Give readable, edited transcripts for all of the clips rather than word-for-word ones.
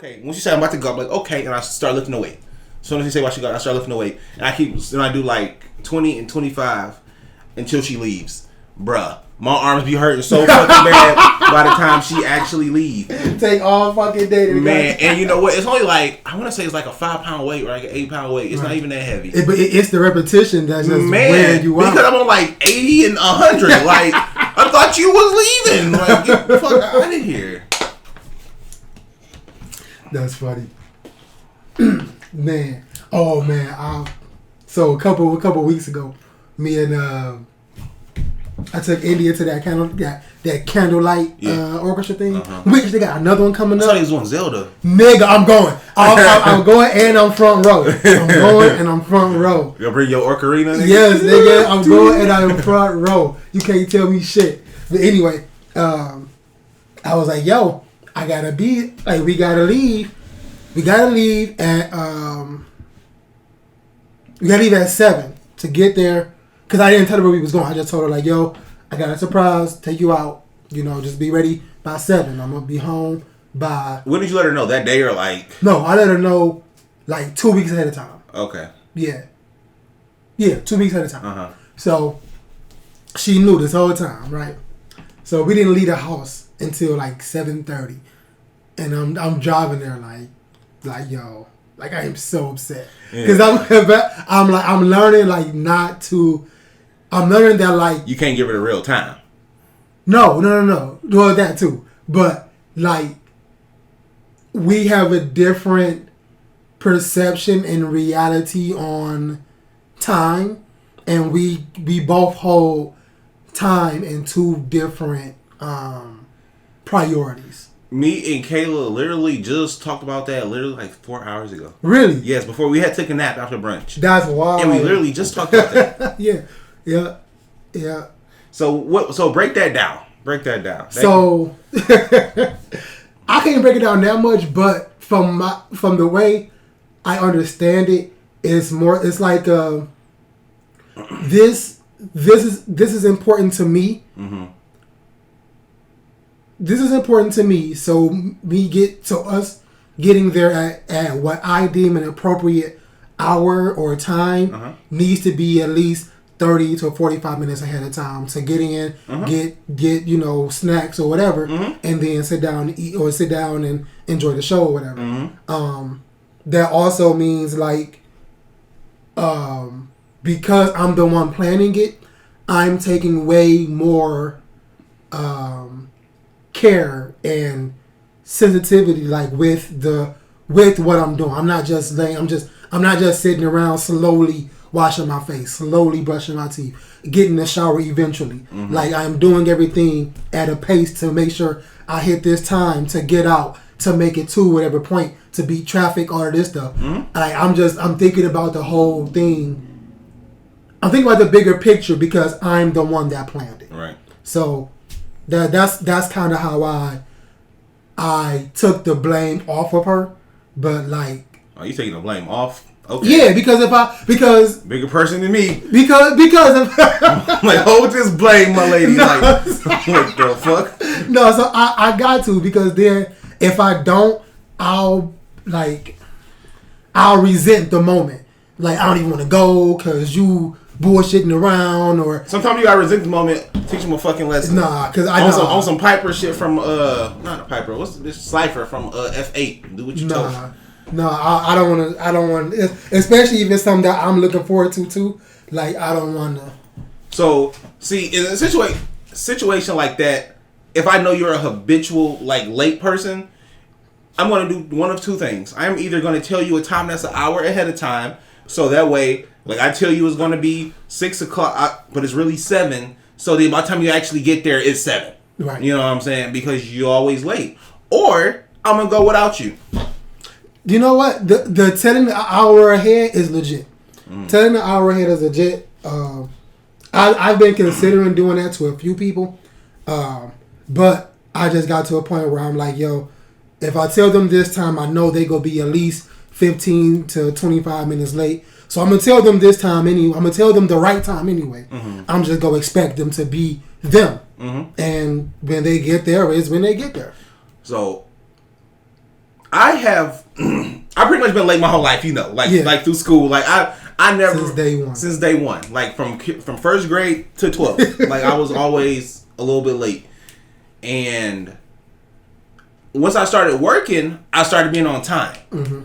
okay. When she said I'm about to go, I'm like, okay, and I start lifting the weight. As soon as she say what she got, I start lifting the weight, and I do like 20 and 25 until she leaves, bruh. My arms be hurting so fucking bad by the time she actually leave. Take all fucking day to man. And you know what? It's only like I want to say it's like a 5-pound weight or like an 8-pound weight. It's not even that heavy. But it's the repetition that's just wearing you out. Because I'm on like 80 and 100. Like I thought you was leaving. Like get the fuck out of here. That's funny, man. Oh man. So a couple weeks ago, me and I took India to that candlelight orchestra thing. Which they got another one coming up. I thought he was on Zelda. Nigga, I'm going. I'm going and I'm front row. I'm going and I'm front row. You gonna bring your ocarina? Nigga? Yes, nigga. I'm going and I'm front row. You can't tell me shit. But anyway, I was like, yo, I gotta be like, we gotta leave. We gotta leave at 7 to get there. Because I didn't tell her where we was going. I just told her, like, yo, I got a surprise. Take you out. You know, just be ready by 7. I'm going to be home by... When did you let her know? That day or like... No, I let her know like 2 weeks ahead of time. Okay. Yeah. Yeah, 2 weeks ahead of time. So, she knew this whole time, right? So, we didn't leave the house until like 7:30. And I'm driving there like, yo... Like, I am so upset. Because I'm learning, like, not to... I'm learning that, like... You can't give it a real time. No. Well, that too. But, like, we have a different perception and reality on time. And we both hold time in two different priorities. Me and Kayla literally just talked about that literally like 4 hours ago. Really? Yes, before we had taken a nap after brunch. That's wild. And we literally just talked about that. Yeah. So break that down. So I can't break it down that much, but from the way I understand it, it's more. It's like this is important to me. Mm-hmm. This is important to me, so us getting there at what I deem an appropriate hour or time needs to be at least 30 to 45 minutes ahead of time to get in, get snacks or whatever, and then sit down and eat or sit down and enjoy the show or whatever. That also means like because I'm the one planning it, I'm taking way more care and sensitivity like with what I'm doing. I'm not just sitting around slowly washing my face, slowly brushing my teeth, getting in the shower eventually. Like I'm doing everything at a pace to make sure I hit this time to get out, to make it to whatever point, to beat traffic, all of this stuff. Like I'm thinking about the whole thing. I'm thinking about the bigger picture because I'm the one that planned it. Right. So that's kind of how I took the blame off of her, but like. Are you taking the blame off? Okay. Yeah, because bigger person than me. Because of like hold this blame, my lady. No, like what the fuck? No, so I got to, because then if I don't, I'll resent the moment. Like I don't even want to go because you bullshitting around, or sometimes you gotta resent the moment. Teach them a fucking lesson. Nah, because on some Piper shit from not a Piper. What's this Cypher from F8? Do what you told. No, I don't want. Especially if it's something that I'm looking forward to too. Like I don't want to. So see, in a situation like that, if I know you're a habitual like late person, I'm gonna do one of two things. I'm either gonna tell you a time that's an hour ahead of time, so that way, like I tell you it's gonna be 6 o'clock, but it's really 7. So by the time you actually get there, it's 7. Right. You know what I'm saying? Because you're always late. Or I'm gonna go without you. You know what? The telling the hour ahead is legit. Telling the hour ahead is legit. I've been considering doing that to a few people, but I just got to a point where I'm like, yo, if I tell them this time, I know they gonna be at least 15 to 25 minutes late. So I'm gonna tell them this time anyway. I'm gonna tell them the right time anyway. I'm just gonna expect them to be them, and when they get there is when they get there. So I pretty much been late my whole life, like through school. Like I never since day one, like from first grade to 12th. Like I was always a little bit late, and once I started working, I started being on time. Mm-hmm.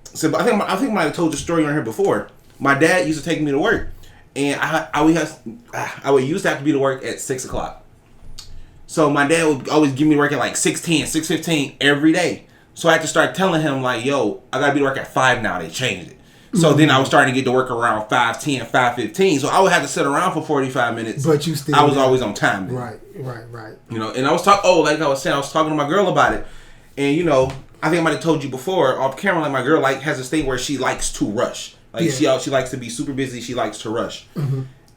So I think I might have told the story on here before. My dad used to take me to work, and I would used to have to be to work at 6 o'clock. So my dad would always give me work at like 6:10, 6:15 every day. So I had to start telling him like, yo, I gotta be to work at 5 now. They changed it. So then I was starting to get to work around 5:10, 5:15. So I would have to sit around for 45 minutes. But you still, I was always on time. Then. Right. And I was like I was saying, I was talking to my girl about it, and I think I might have told you before off camera, like my girl like has a state where she likes to rush. Like she likes to be super busy. She likes to rush,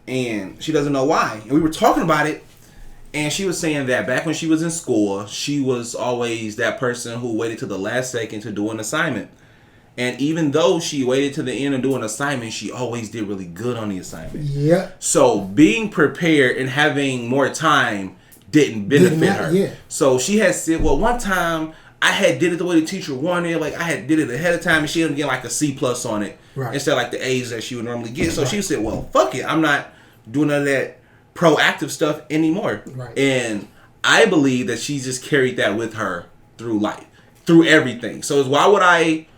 and she doesn't know why. And we were talking about it, and she was saying that back when she was in school, she was always that person who waited to the last second to do an assignment. And even though she waited to the end to do an assignment, she always did really good on the assignment. Yeah. So being prepared and having more time didn't benefit her. Yeah. So she had said, well, one time I had did it the way the teacher wanted. Like I had did it ahead of time, and she didn't get like a C+ on it instead of like the A's that she would normally get. So she said, well, fuck it, I'm not doing none of that proactive stuff anymore. Right. And I believe that she just carried that with her through life, through everything. So why would I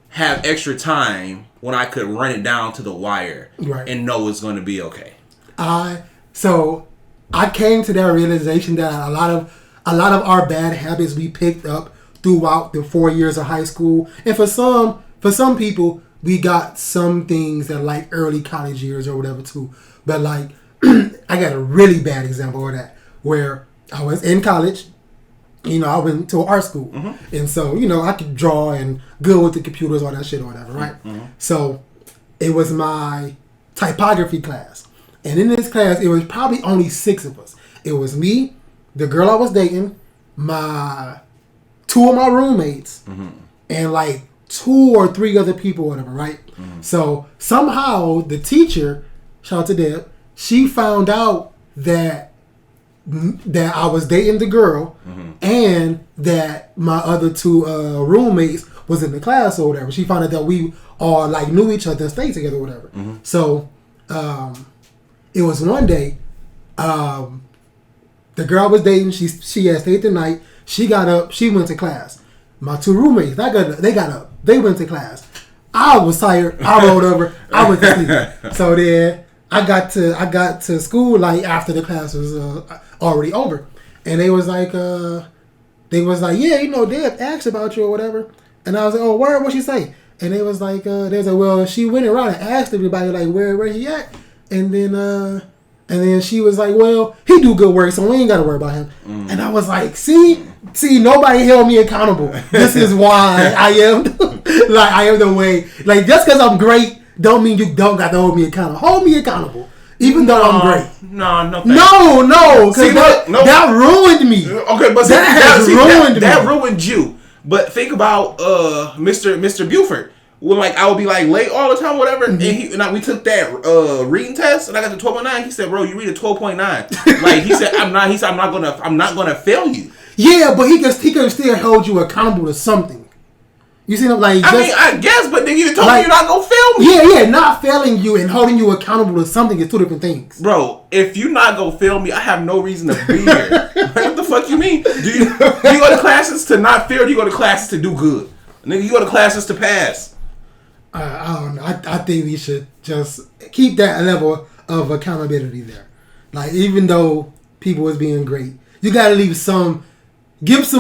have extra time when I could run it down to the wire and know it's going to be okay? So I came to that realization that a lot of our bad habits we picked up throughout the 4 years of high school, and for some people we got some things that like early college years or whatever too. But like I got a really bad example of that where I was in college. I went to art school. Mm-hmm. And so, I could draw and good with the computers, all that shit or whatever, right? Mm-hmm. So, it was my typography class. And in this class, it was probably only 6 of us. It was me, the girl I was dating, 2 of my roommates, and like 2 or 3 other people, whatever, right? Mm-hmm. So, somehow, the teacher, shout out to Deb, she found out that I was dating the girl and that my other 2 roommates was in the class or whatever. She found out that we all like knew each other and stayed together or whatever. Mm-hmm. So it was one day, the girl I was dating, she had stayed the night. She got up, she went to class. My 2 roommates, they got up, they went to class. I was tired, I rolled over, I went to sleep. So then I got to school like after the class was already over, and they was like, yeah, Deb asked about you or whatever, and I was like, oh, word, what she say? And they was like, well, she went around and asked everybody like where he at, and then she was like, well, he do good work, so we ain't gotta worry about him. And I was like, see, nobody held me accountable. This is why I am like I am the way. Like just because I'm great don't mean you don't got to hold me accountable. Hold me accountable. Even though I'm great. No. Because that ruined me. Okay, but that ruined you. But think about Mr. Buford. When I would be like late all the time, whatever. Mm-hmm. And we took that reading test, and I got the 12.9. He said, "Bro, you read a 12.9." Like he said, I'm not gonna fail you. Yeah, but he can still hold you accountable to something. You see, I guess, but then you told me you're not gonna fail me. Yeah, not failing you and holding you accountable to something is 2 different things. Bro, if you're not gonna fail me, I have no reason to be here. What the fuck you mean? Do you go to classes to not fail? Or do you go to classes to do good? Nigga, you go to classes to pass. I don't know. I think we should just keep that level of accountability there. Like, even though people was being great, you gotta give some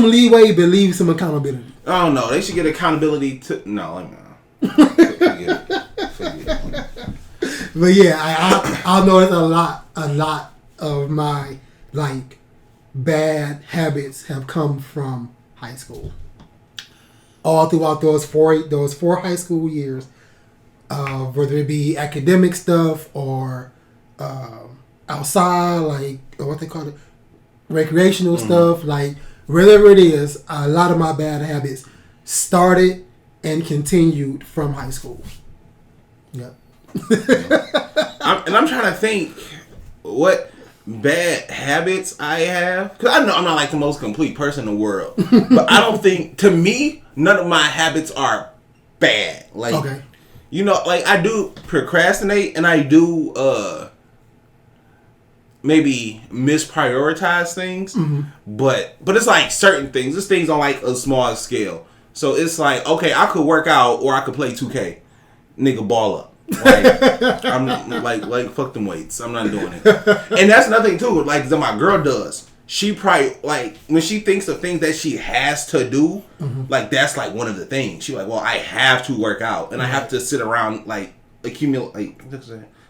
leeway, but leave some accountability. I don't know. They should get accountability to... No. Forget it. But yeah, I notice a lot of my, bad habits have come from high school. All throughout those four high school years, whether it be academic stuff or outside, what they call it, recreational stuff, whatever it is, a lot of my bad habits started and continued from high school. Yep. I'm trying to think what bad habits I have. Because I know I'm not the most complete person in the world. But I don't think, to me, none of my habits are bad. Like, okay. you know, like I do procrastinate and I do maybe misprioritize things, but it's like certain things. It's things on like a small scale. So it's like, okay, I could work out or I could play 2K. Nigga, ball up. Like, I'm like fuck them weights. I'm not doing it. And that's another thing too. Like that my girl does. She probably like when she thinks of things that she has to do. Like that's like one of the things. She like, well, I have to work out and I have to sit around like accumulate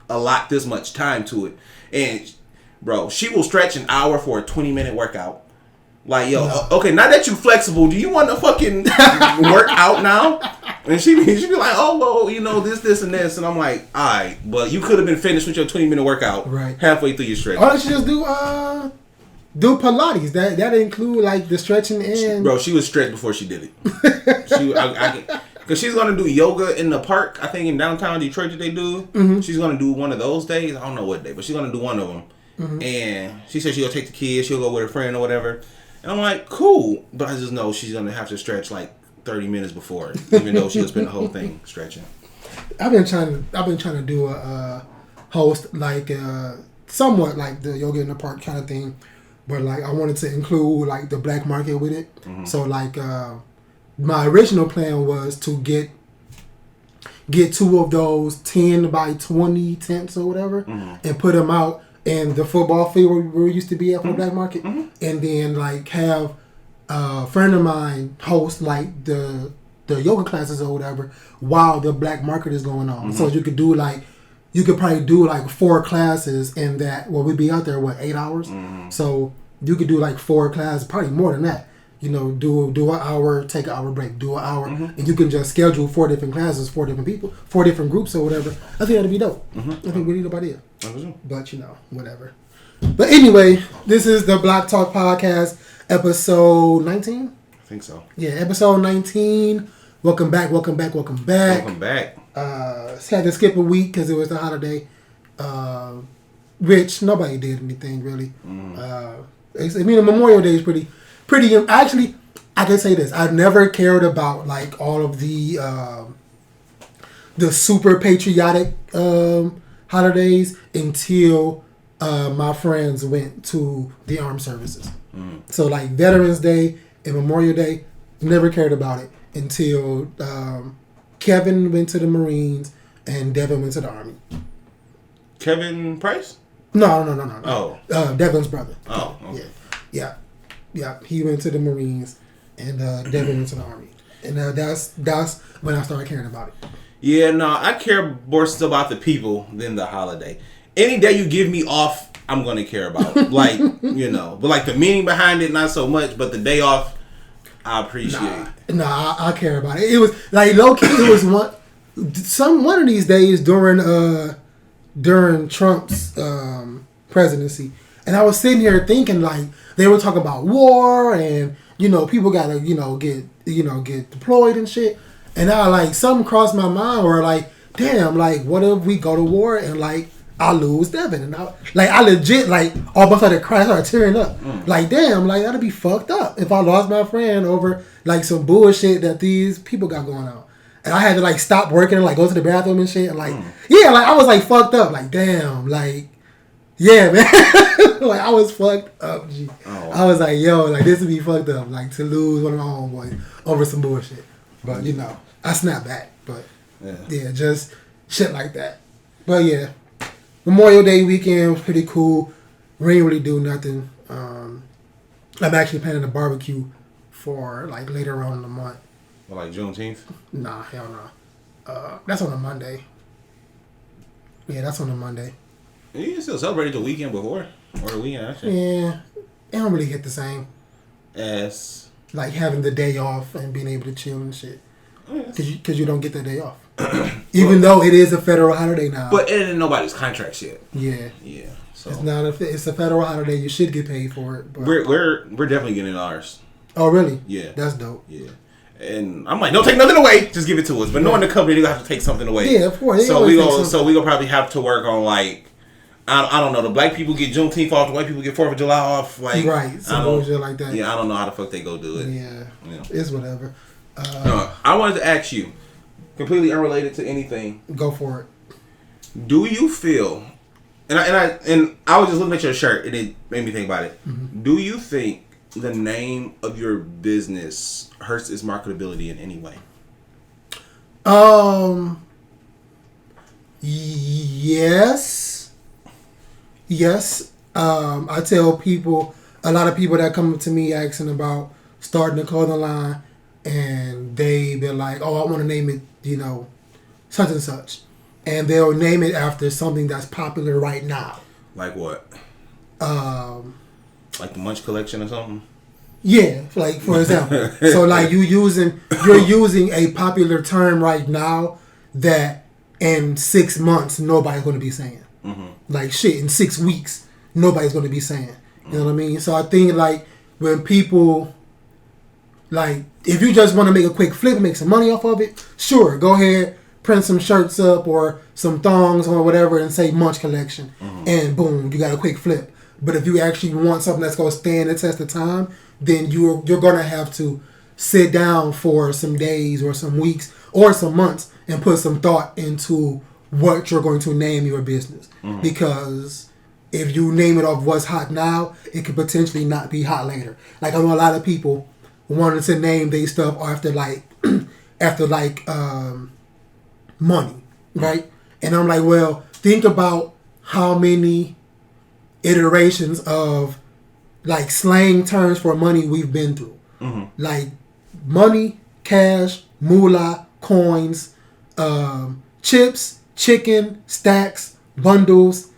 allot this much time to it. And bro, she will stretch an hour for a 20-minute workout. Like, yo, okay, now that you flexible, do you want to fucking work out now? And she be like, oh, well, you know, this, and this. And I'm like, all right, but you could have been finished with your 20-minute workout halfway through your stretch. Why don't you just do Pilates? That include, like, the stretching and... Bro, she was stretched before she did it. Because she's going to do yoga in the park, I think in downtown Detroit that they do. She's going to do one of those days. I don't know what day, but she's going to do one of them. And she said she'll take the kids, she'll go with her friend or whatever. And I'm like, cool. But I just know she's going to have to stretch like 30 minutes before, even though she'll spend the whole thing stretching. I've been trying to do a host like somewhat like the yoga in the park kind of thing, but like I wanted to include like the black market with it. So like my original plan was to get 2 of those 10 by 20 tents or whatever and put them out in the football field where we used to be at for the black market, and then like have a friend of mine host like the yoga classes or whatever while the black market is going on. So you could probably do like 4 classes in that. Well, we'd be out there 8 hours. So you could do like 4 classes, probably more than that. You know, do an hour, take an hour break, do an hour, and you can just schedule 4 different classes, 4 different people, 4 different groups or whatever. I think that'd be dope. I think we need a idea. But you know, whatever. But anyway, this is the Block Talk Podcast, episode 19. I think so. Yeah, episode 19. Welcome back. Had to skip a week because it was the holiday, which nobody did anything really. Memorial Day is pretty. Actually, I can say this: I've never cared about like all of the super patriotic holidays until my friends went to the armed services. So like Veterans Day and Memorial Day, never cared about it until Kevin went to the Marines and Devin went to the Army. Kevin Price? No. Oh. Devin's brother. Oh. Okay. Yeah. He went to the Marines and Devin went to the Army. And that's when I started caring about it. Yeah, no, I care more still about the people than the holiday. Any day you give me off, I'm going to care about. Like, you know, but like the meaning behind it, not so much, but the day off, I appreciate. I care about it. It was like low key. It was one of these days during Trump's presidency, and I was sitting here thinking like they were talking about war and you know people gotta get deployed and shit, and I like something crossed my mind where like damn like what if we go to war and like I lose Devin and I legit like almost started crying, started tearing up. Like damn, like that'd be fucked up if I lost my friend over like some bullshit that these people got going on, and I had to like stop working and like go to the bathroom and shit and like yeah, like I was like fucked up, like damn, like yeah man, like I was fucked up. G. Oh, wow. I was like yo, like this would be fucked up, like to lose one of my homeboys over some bullshit. But you know, I snapped back. But yeah, just shit like that. But yeah. Memorial Day weekend was pretty cool. We didn't really do nothing. I'm actually planning a barbecue for like later on in the month. Well, like Juneteenth? Nah, hell no. That's on a Monday. Yeah, that's on a Monday. You can still celebrate the weekend before. Or the weekend, actually. Yeah. It don't really hit the same. As? Like having the day off and being able to chill and shit. Yes. Because you don't get the day off. Even though it is a federal holiday now. But it ain't nobody's contracts yet. Yeah. Yeah. So it's a federal holiday. You should get paid for it. But. We're definitely getting ours. Oh really? Yeah. That's dope. Yeah. And I'm like, don't take nothing away. Just give it to us. But knowing the company, they're gonna have to take something away. Yeah, of course. So we gonna probably have to work on like I don't know. The black people get Juneteenth off. The white people get 4th of July off. Like right. Some bullshit like that. Yeah, I don't know how the fuck they go do it. Yeah. It's whatever. I wanted to ask you, completely unrelated to anything. Go for it. Do you feel, and I was just looking at your shirt and it made me think about it. Mm-hmm. Do you think the name of your business hurts its marketability in any way? Yes. I tell people, a lot of people that come to me asking about starting a clothing line, and they're like, "Oh, I want to name it, such and such," and they'll name it after something that's popular right now. Like what? Like the Munch Collection or something. Yeah, like for example, so like you're using a popular term right now that in 6 months nobody's going to be saying. Mm-hmm. Like shit, in 6 weeks nobody's going to be saying. You know what I mean? So I think like when people, like if you just want to make a quick flip and make some money off of it, sure, go ahead, print some shirts up or some thongs or whatever and say Munch Collection, and boom, you got a quick flip. But if you actually want something that's going to stand the test of time, then you're going to have to sit down for some days or some weeks or some months and put some thought into what you're going to name your business. Mm-hmm. Because if you name it off what's hot now, it could potentially not be hot later. Like I know a lot of people wanted to name their stuff after money, right? And I'm like, well, think about how many iterations of like slang terms for money we've been through. Mm-hmm. Like money, cash, moolah, coins, chips, chicken, stacks, bundles,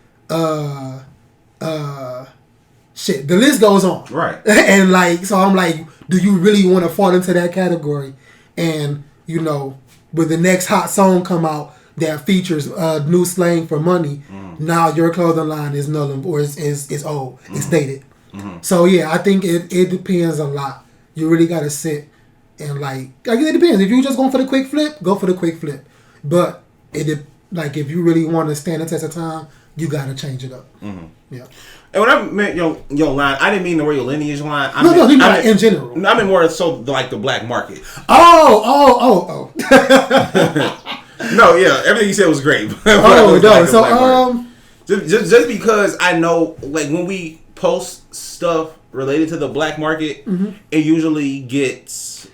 shit. The list goes on. Right. And like, so I'm like, do you really want to fall into that category? And when the next hot song come out that features new slang for money, now your clothing line is null and or is old. It's dated. Mm-hmm. So yeah, I think it depends a lot. You really gotta sit and like it depends. If you're just going for the quick flip, go for the quick flip. But if you really want to stand the test of time, you gotta change it up. Mm-hmm. Yeah. And when I meant your line, I didn't mean the royal lineage line. I meant in general. I mean more so like the black market. Oh. No, yeah, everything you said was great. So just because I know, like when we post stuff related to the black market, it usually gets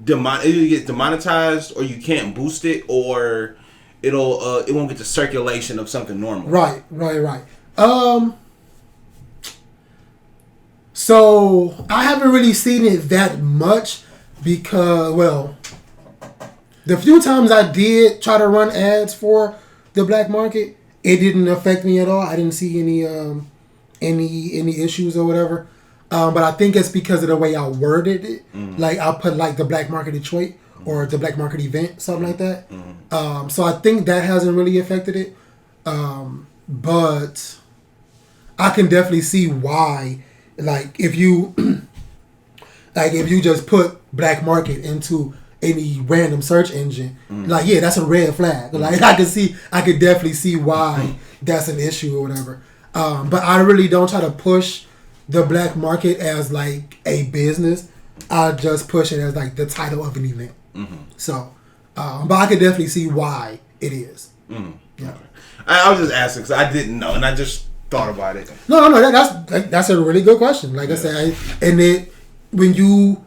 demonetized, or you can't boost it, or it won't get the circulation of something normal. Right. So I haven't really seen it that much because, well, the few times I did try to run ads for the black market, it didn't affect me at all. I didn't see any issues or whatever. But I think it's because of the way I worded it. Mm-hmm. Like I put like the black market Detroit or the black market event, something like that. Mm-hmm. So I think that hasn't really affected it. But I can definitely see why. Like if you just put black market into any random search engine, like yeah, that's a red flag. Like I could definitely see why that's an issue or whatever. But I really don't try to push the black market as like a business. I just push it as like the title of an event. Mm-hmm. So, but I could definitely see why it is. Mm-hmm. Yeah, I was just asking because I didn't know, and I just thought about it. No, that's a really good question. Like I said, when you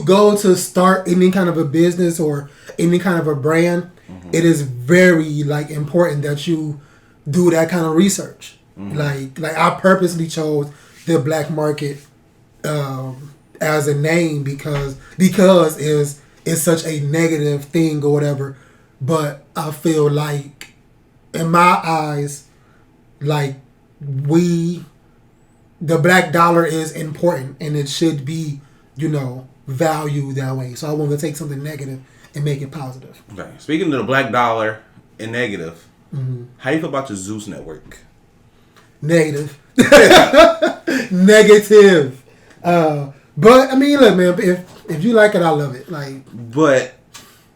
go to start any kind of a business or any kind of a brand, it is very like important that you do that kind of research. Mm-hmm. Like I purposely chose the black market as a name because it's such a negative thing or whatever. But I feel like in my eyes, like the black dollar is important and it should be, valued that way. So I want to take something negative and make it positive. Okay. Speaking of the black dollar and negative, how do you feel about the Zeus network? Negative. Negative. But I mean, look, man, if you like it, I love it. Like, but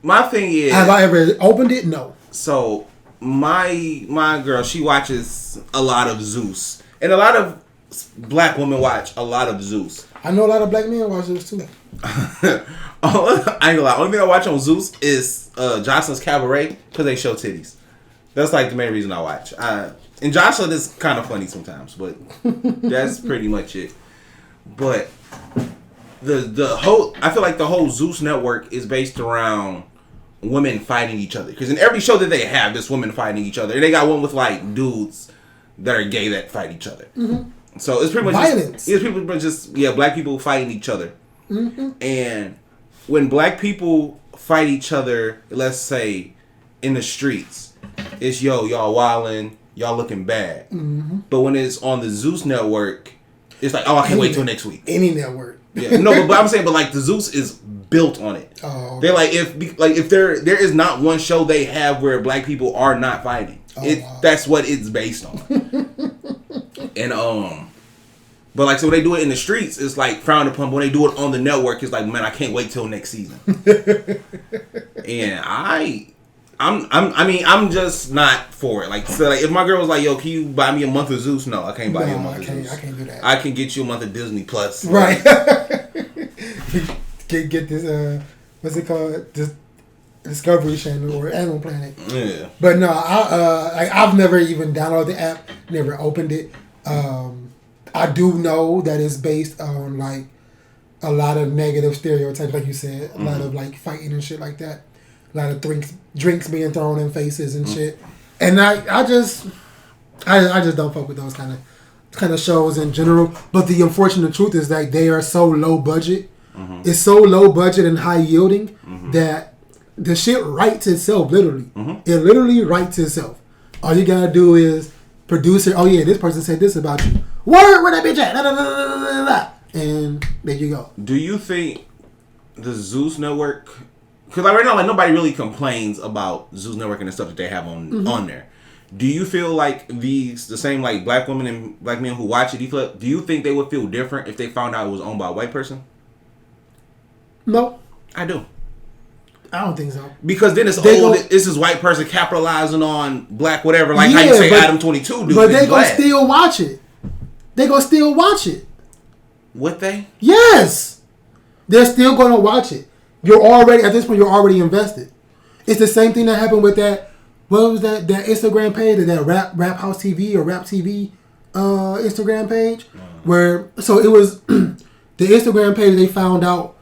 my thing is, have I ever opened it? No. So my girl, she watches a lot of Zeus, and a lot of black women watch a lot of Zeus. I know a lot of black men watch this too. I ain't gonna lie. Only thing I watch on Zeus is Jocelyn's Cabaret because they show titties. That's like the main reason I watch. And Jocelyn is kind of funny sometimes, but that's pretty much it. But the whole, I feel like the whole Zeus network is based around women fighting each other. Because in every show that they have, there's women fighting each other. And they got one with like dudes that are gay that fight each other. Mm-hmm. So it's pretty much violence. It's people just black people fighting each other. Mm-hmm. And when black people fight each other, let's say in the streets, it's y'all wildin', y'all looking bad. Mm-hmm. But when it's on the Zeus network, it's like, I can't wait till next week. Any network. Yeah, no, but I'm saying, but like the Zeus is built on it. Oh, okay. They're like, if there is not one show they have where black people are not fighting. Wow. That's what it's based on. And but like, so when they do it in the streets, it's like frowned upon. But when they do it on the network, it's like, man, I can't wait till next season. And I'm just not for it. Like, so like, if my girl was like, yo, can you buy me a month of Zeus? No, I can't buy you a month of Zeus. I can't do that. I can get you a month of Disney Plus. Right. get this, what's it called? This Discovery Channel or Animal Planet. Yeah. But no, I've never even downloaded the app, never opened it. I do know that it's based on like a lot of negative stereotypes, like you said, a lot of like fighting and shit like that. A lot of drinks being thrown in faces and shit. And I just don't fuck with those kind of shows in general. But the unfortunate truth is that they are so low budget. Mm-hmm. It's so low budget and high yielding that the shit writes itself, literally. Mm-hmm. It literally writes itself. All you gotta do is produce it. Oh yeah, this person said this about you. Where that bitch at? Da, da, da, da, da, da. And there you go. Do you think the Zeus network? Because like right now, like nobody really complains about Zeus network and the stuff that they have on there. Do you feel like the same like black women and black men who watch it? Do you think they would feel different if they found out it was owned by a white person? No, I do. I don't think so. Because then it's this white person capitalizing on black whatever, like how you say Adam 22 do. But they gonna still watch it. They gonna still watch it. Would they? Yes, they're still gonna watch it. At this point you're already invested. It's the same thing that happened with that. What was that Instagram page, that Rap House TV or Rap TV Instagram page, where so it was the Instagram page. They found out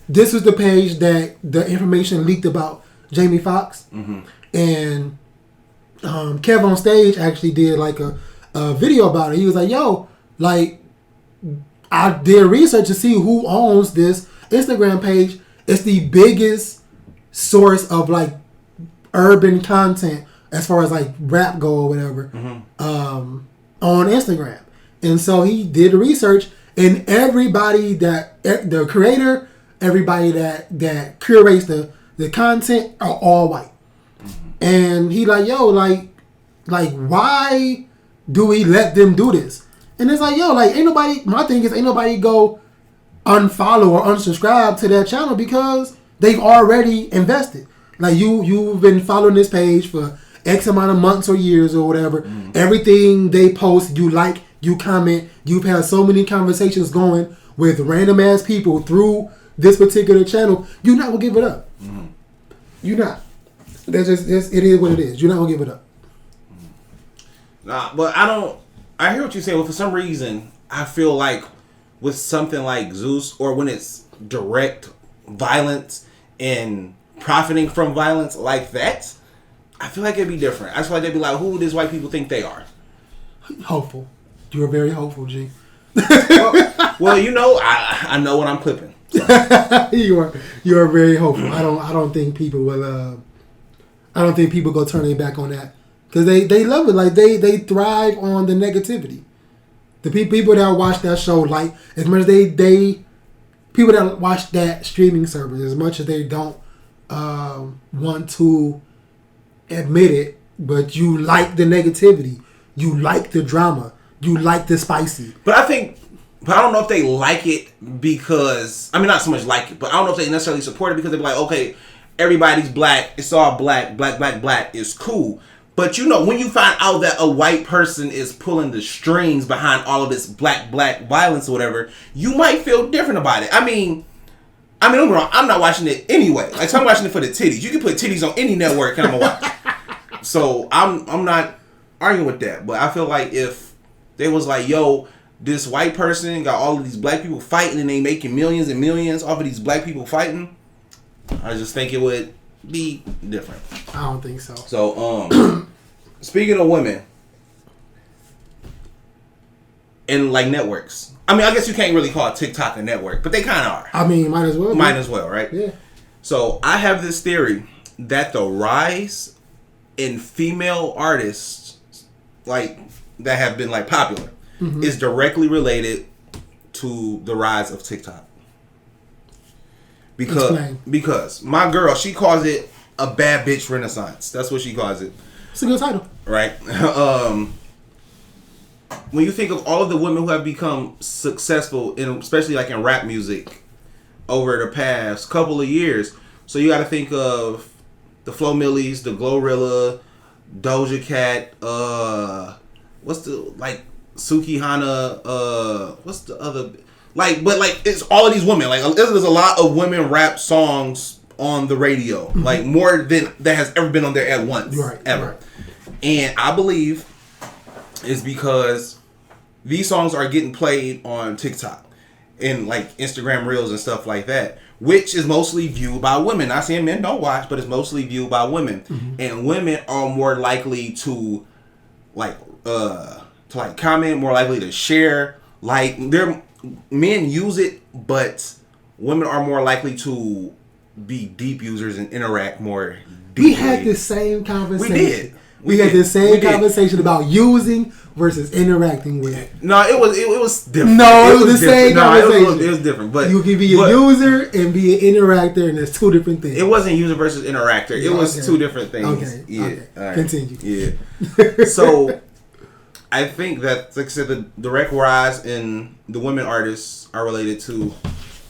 this was the page that the information leaked about Jamie Foxx, and Kev on Stage actually did like a video about it. He was like, "Yo, like I did research to see who owns this Instagram page. It's the biggest source of like urban content as far as like rap go or whatever on Instagram." And so he did the research, and everybody that the creator, everybody that curates the content are all white. And he like, yo, like why do we let them do this? And it's like, yo, like my thing is ain't nobody go unfollow or unsubscribe to that channel because they've already invested. Like you've been following this page for X amount of months or years or whatever. Everything they post, you like, you comment. You've had so many conversations going with random ass people through this particular channel. You're not gonna give it up. You're not. It is what it is. You're not gonna give it up. Nah, but I hear what you're saying. But for some reason, I feel like with something like Zeus, or when it's direct violence and profiting from violence like that, I feel like it'd be different. I feel like they'd be like, who does white people think they are? Hopeful. You're very hopeful, G. well, you know, I know what I'm clipping. So. you are very hopeful. I don't think people will. I don't think people go turn their back on that because they love it. Like they thrive on the negativity. The people that watch that show, like as much as they people that watch that streaming service, as much as they don't want to admit it, but you like the negativity, you like the drama, you like the spicy. But I don't know if they like it because not so much like it, but I don't know if they necessarily support it because they're like, okay, everybody's black, it's all black is cool. But you know, when you find out that a white person is pulling the strings behind all of this black violence or whatever, you might feel different about it. I mean, don't get me wrong, I'm not watching it anyway. Like, so I'm watching it for the titties. You can put titties on any network and I'm gonna watch. So I'm not arguing with that. But I feel like if they was like, yo, this white person got all of these black people fighting and they making millions and millions off of these black people fighting, I just think it would be different. I don't think so. So, speaking of women and like networks, I mean, I guess you can't really call TikTok a network, but they kind of are. I mean, might as well. Might as well, right? Yeah. So I have this theory that the rise in female artists, like that have been like popular, is directly related to the rise of TikTok. Because my girl, she calls it a bad bitch renaissance. That's what she calls it. It's a good title. Right? When you think of all of the women who have become successful, especially like in rap music, over the past couple of years, so you got to think of the Flo Millies, the Glorilla, Doja Cat, what's the, like, Suki Hana, what's the other, like, but like, it's all of these women, like, there's a lot of women rap songs on the radio, like more than that has ever been on there at once, ever. Right. And I believe it's because these songs are getting played on TikTok and like Instagram Reels and stuff like that, which is mostly viewed by women. Not saying men don't watch, but it's mostly viewed by women. And women are more likely to comment, more likely to share. Like, men use it, but women are more likely to be deep users and interact more deeply. We had the same conversation. We did. We had the same conversation about using versus interacting with. No, it was different. No, it was the same conversation. It was different, but you can be a user and be an interactor, and there's two different things. It wasn't user versus interactor. It was two different things. Okay. Yeah. Okay. Right. Continue. Yeah. So, I think that, like I said, the direct rise in the women artists are related to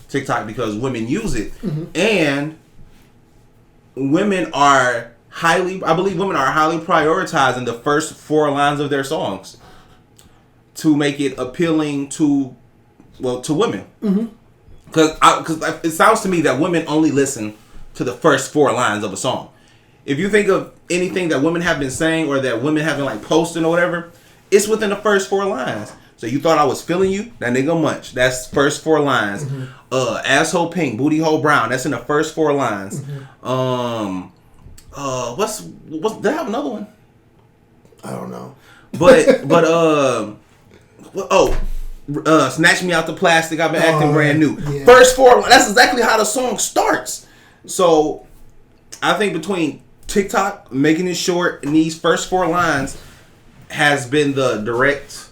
TikTok because women use it, and women are I believe women are highly prioritizing the first 4 lines of their songs to make it appealing to women. Because it sounds to me that women only listen to the first 4 lines of a song. If you think of anything that women have been saying or that women have been like posting or whatever, it's within the first 4 lines. So you thought I was feeling you? That nigga munch. That's first 4 lines. Asshole pink, booty hole brown. That's in the first 4 lines. What's did I have another one? I don't know. Snatch me out the plastic. I've been acting brand new. Yeah. First 4. That's exactly how the song starts. So I think between TikTok making it short and these first 4 lines has been the direct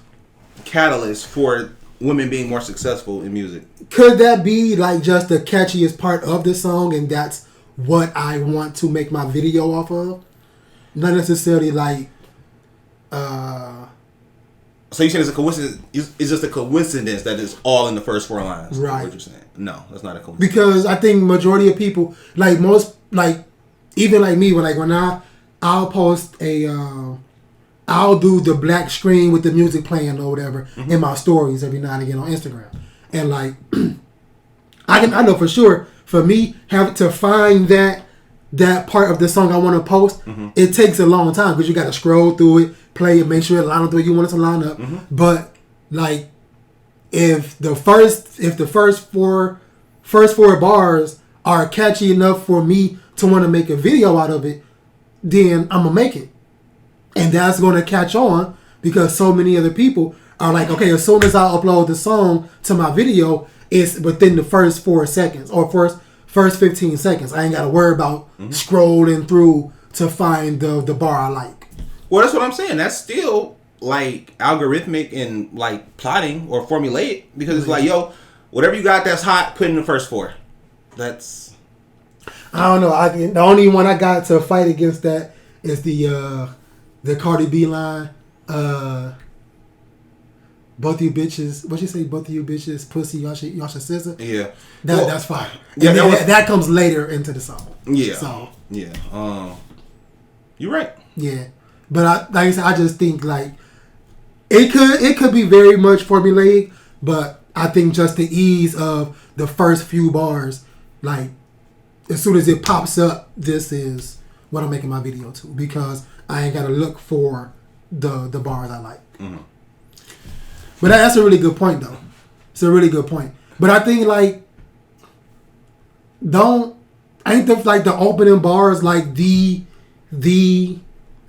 catalyst for women being more successful in music. Could that be like just the catchiest part of the song, and that's what I want to make my video off of? Not necessarily like. So you saying it's a coincidence? It's just a coincidence that it's all in the first 4 lines, right? What you're saying? No, that's not a coincidence. Because I think majority of people, like most, like even like me, when I'll post I'll do the black screen with the music playing or whatever in my stories every now and again on Instagram, and like I know for sure for me having to find that part of the song I want to post, it takes a long time because you got to scroll through it, play it, make sure it line up the way you want it to line up. But like if the first four bars are catchy enough for me to want to make a video out of it, then I'm gonna make it. And that's going to catch on because so many other people are like, okay, as soon as I upload the song to my video, it's within the first 4 seconds or first 15 seconds. I ain't got to worry about scrolling through to find the bar I like. Well, that's what I'm saying. That's still like algorithmic and like plotting or formulaic because it's like, yo, whatever you got that's hot, put in the first 4. That's... I don't know. The only one I got to fight against that is the Cardi B line, both of you bitches, what you say, both of you bitches, pussy, y'all should scissor. Yeah. That's fine. Yeah, that comes later into the song. Yeah. So. Yeah. You're right. Yeah. But like I said, I just think like it could be very much formulaic, but I think just the ease of the first few bars, like as soon as it pops up, this is what I'm making my video to, because I ain't gotta look for the bars I like. Mm-hmm. But that's a really good point, though. It's a really good point. But I think like ain't the opening bars like the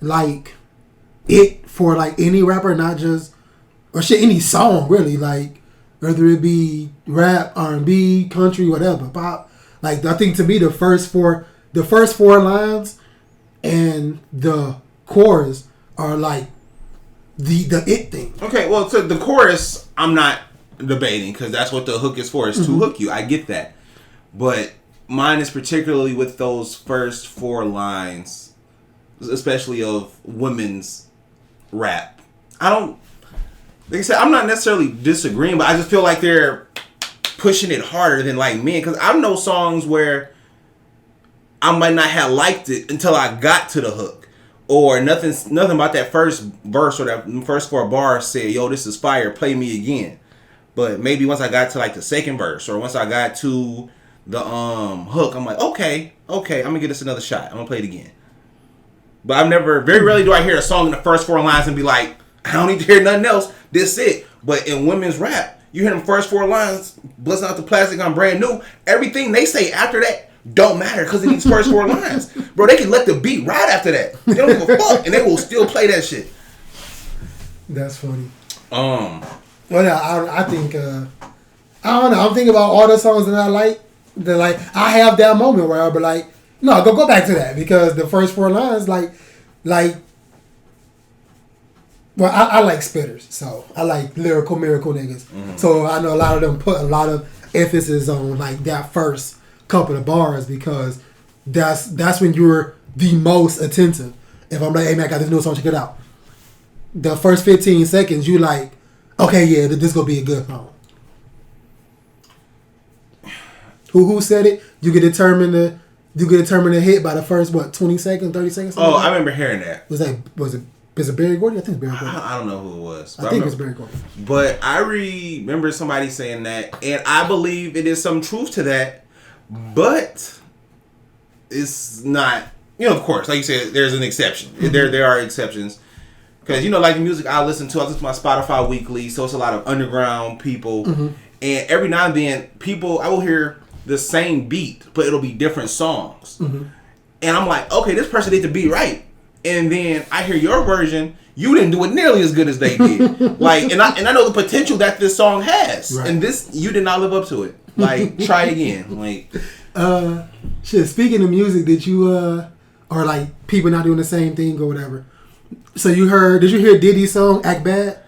like it for like any rapper, not just or shit, any song really, like whether it be rap, R&B, country, whatever, pop. Like I think to me the first four lines and the chorus are like the it thing. Okay, well, so the chorus I'm not debating because that's what the hook is for, is to hook you. I get that, but mine is particularly with those first 4 lines, especially of women's rap. Like I said, I'm not necessarily disagreeing, but I just feel like they're pushing it harder than like men. Because I know songs where I might not have liked it until I got to the hook, or nothing about that first verse or that first 4 bars said, "Yo, this is fire. Play me again." But maybe once I got to like the second verse, or once I got to the hook, I'm like, okay, I'm gonna give this another shot. I'm gonna play it again. But I've never, very rarely do I hear a song in the first 4 lines and be like, I don't need to hear nothing else. This it. But in women's rap, you hear them first 4 lines, busting out the plastic on Brand New. Everything they say after that don't matter because of these first 4 lines. Bro, they can let the beat ride after that. They don't give a fuck, and they will still play that shit. That's funny. Well, yeah, I think I don't know. I'm thinking about all the songs that I like. That like I have that moment where I'll be like, no, go back to that, because the first 4 lines, like, well, I like spitters, so I like lyrical miracle niggas. Mm-hmm. So I know a lot of them put a lot of emphasis on like that first couple of bars, because that's when you're the most attentive. If I'm like, hey man, I got this new song, check it out. The first 15 seconds, you like, okay, yeah, this gonna be a good song. Who said it? You can determine the hit by the first 20 seconds, 30 seconds. Oh, I remember hearing that. Was it Barry Gordy? I think it's Barry Gordy. I don't know who it was. I think it's Barry Gordy. But I remember somebody saying that, and I believe it is some truth to that. But it's not. Of course, like you said, there's an exception. Mm-hmm. There are exceptions. Because, like the music I listen to my Spotify weekly, so it's a lot of underground people. Mm-hmm. And every now and then, I will hear the same beat, but it'll be different songs. Mm-hmm. And I'm like, okay, this person did the beat right. And then I hear your version, you didn't do it nearly as good as they did. Like, and I know the potential that this song has. Right. And this, you did not live up to it. Like, try again. Like, shit, speaking of music, did you, or like people not doing the same thing or whatever. So did you hear Diddy's song, Act Bad?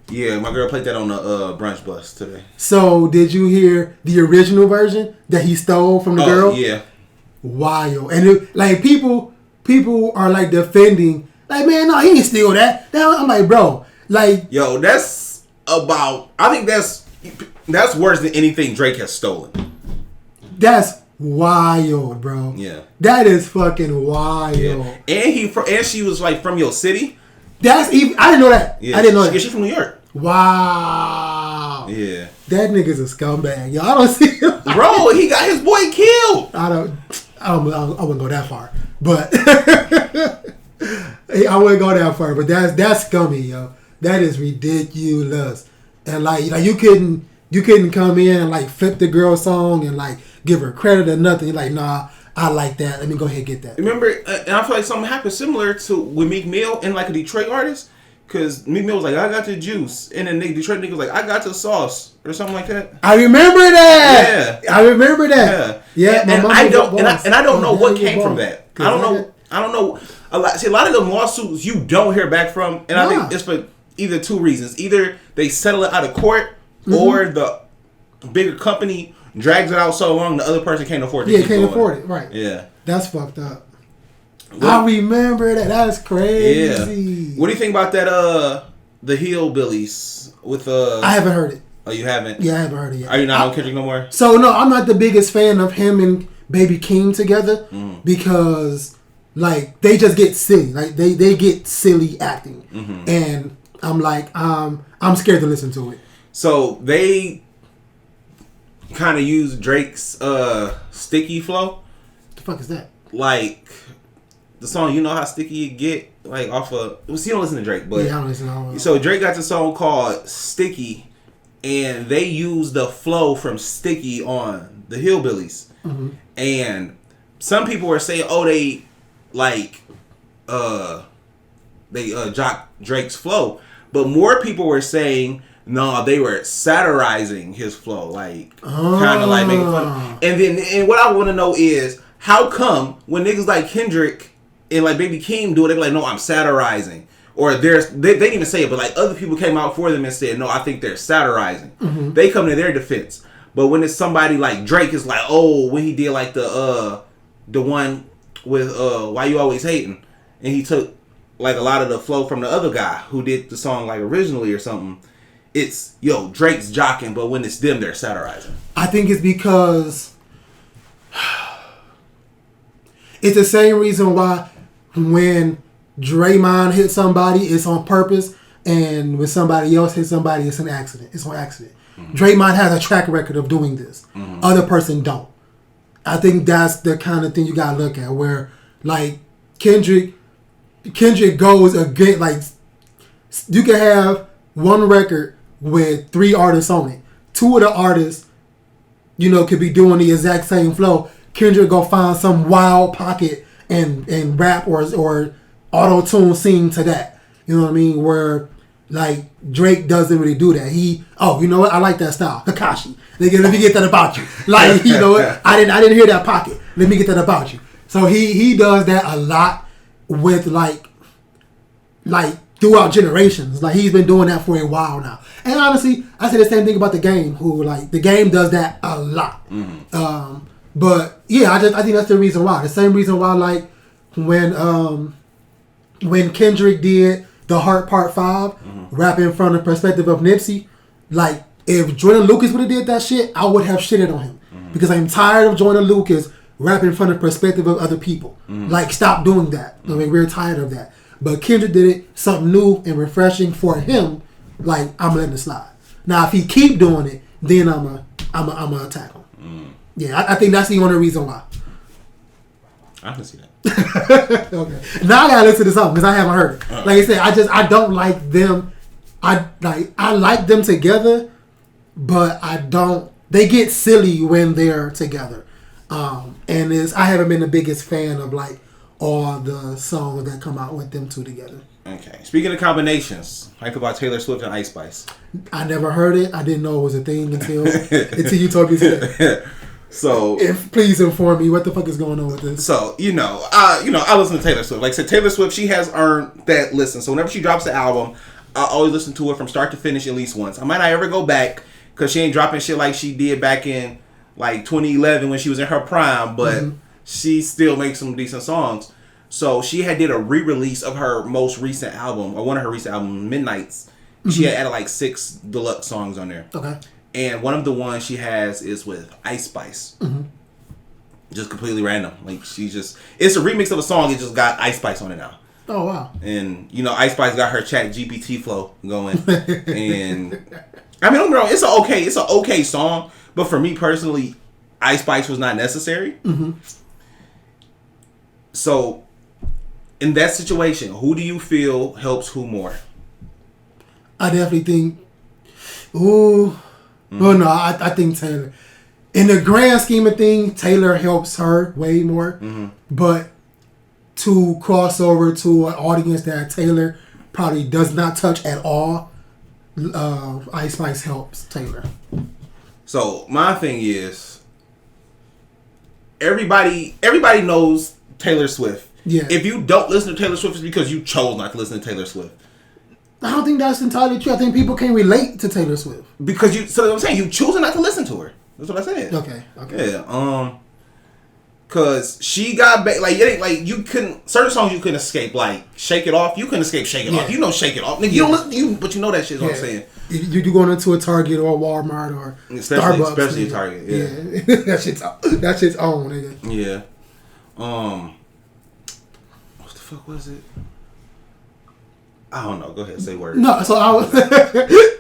Yeah, my girl played that on the brunch bus today. So did you hear the original version that he stole from the girl? Yeah. Wild. And like people are like defending, like, man, no, he didn't steal that. I'm like, bro, like, yo, I think that's worse than anything Drake has stolen. That's wild, bro. Yeah. That is fucking wild. Yeah. And she was like from your city. That's even. I didn't know that. Yeah, I didn't know that. She's from New York. Wow. Yeah. That nigga's a scumbag. Yo, I don't see him. Bro, he got his boy killed. I wouldn't go that far, but I wouldn't go that far. But that's scummy, yo. That is ridiculous. And like you couldn't come in and like flip the girl song and like give her credit or nothing. You're like, nah, I like that. Let me go ahead and get that. Remember, and I feel like something happened similar to with Meek Mill and like a Detroit artist. Because Meek Mill was like, I got the juice. And then Detroit nigga was like, I got the sauce. Or something like that. I remember that. Yeah. I remember that. Yeah. And I don't know what came from that. I don't know. A lot of them lawsuits you don't hear back from. And I think it's for either 2 reasons. Either they settle it out of court, or the bigger company drags it out so long the other person can't afford to keep going. Afford it. Right. Yeah. That's fucked up. I remember that. That's crazy. Yeah. What do you think about that? The Hillbillies with I haven't heard it. Oh, you haven't? Yeah, I haven't heard it yet. Are you not on Kendrick no more? So no, I'm not the biggest fan of him and Baby Keem together because like they just get silly. Like they get silly acting, and I'm like I'm scared to listen to it. So they kind of use Drake's sticky flow. The fuck is that? Like the song, you know how sticky it get, like off of. Well, see, you don't listen to Drake, but yeah, I don't listen. So Drake got the song called "Sticky," and they use the flow from "Sticky" on the Hillbillies, and some people were saying, "Oh, they like jock Drake's flow," but more people were saying, "No, they were satirizing his flow, like kind of like making fun." And what I want to know is, how come when niggas like Kendrick and like Baby Keem do it, they be like, "No, I'm satirizing," or they didn't even say it, but like other people came out for them and said, "No, I think they're satirizing." They come to their defense, but when it's somebody like Drake, is like, "Oh, when he did like the one with Why You Always Hating," and he took like a lot of the flow from the other guy who did the song like originally or something. It's Drake's jocking, but when it's them, they're satirizing. I think it's because it's the same reason why when Draymond hit somebody, it's on purpose, and when somebody else hits somebody, it's an accident. It's on accident. Draymond has a track record of doing this. Other person don't. I think that's the kind of thing you gotta look at, where like Kendrick goes again. Like you can have one record with 3 artists on it. 2 of the artists, could be doing the exact same flow. Kendrick go find some wild pocket and rap or auto-tune sing to that. You know what I mean? Where like Drake doesn't really do that. You know what? I like that style. Kakashi. Let me get that about you. Like, I didn't hear that pocket. Let me get that about you. So he does that a lot with like throughout generations. Like he's been doing that for a while now. And honestly, I say the same thing about The Game, who like The Game does that a lot. But yeah, I think that's the reason why. The same reason why like when Kendrick did The Heart Part 5, rapping from the perspective of Nipsey, like if Jordan Lucas would have did that shit, I would have shitted on him. Because I'm tired of Jordan Lucas rapping from the perspective of other people. Like stop doing that. I mean, we're tired of that. But Kendrick did it, something new and refreshing for him. Like I'm letting it slide. Now, if he keep doing it, then I'm a attack him. Yeah, I think that's the only reason why. I can see that. Okay. Now I gotta listen to something because I haven't heard it. Like I said, I don't like them. I like them together, but I don't. They get silly when they're together. And I haven't been the biggest fan of like all the songs that come out with them two together. Okay. Speaking of combinations, I think about Taylor Swift and Ice Spice. I never heard it. I didn't know it was a thing until you told me today. So, please inform me what the fuck is going on with this. So I listen to Taylor Swift. Like I said, Taylor Swift, she has earned that listen. So whenever she drops the album, I always listen to it from start to finish at least once. I might not ever go back because she ain't dropping shit like she did back in like 2011 when she was in her prime, but she still makes some decent songs. So she did a re-release of her most recent album, or one of her recent albums, Midnights. She had added like 6 deluxe songs on there. Okay. And one of the ones she has is with Ice Spice. Just completely random. Like it's a remix of a song. It just got Ice Spice on it now. Oh wow! And Ice Spice got her Chat GPT flow going. And I mean, don't get me wrong, it's an okay song. But for me personally, Ice Spice was not necessary. So in that situation, who do you feel helps who more? I definitely think. Ooh. Well, no, I think Taylor. In the grand scheme of things, Taylor helps her way more. But to cross over to an audience that Taylor probably does not touch at all, Ice Spice helps Taylor. So my thing is, everybody knows Taylor Swift. Yeah. If you don't listen to Taylor Swift, it's because you chose not to listen to Taylor Swift. I don't think that's entirely true. I think people can relate to Taylor Swift. So I'm saying you choosing not to listen to her. That's what I said. Okay. Yeah. Cause she got like it ain't like you couldn't certain songs you couldn't escape, like Shake It Off. You couldn't escape Shake It Off. Shake It Off. Nigga, you don't listen, but you know that shit. Is what I'm saying. You going into a Target or a Walmart or Starbucks, especially a Target. Yeah. that shit's on, nigga. Yeah. fuck was it? I don't know. Go ahead, say words. No, so I was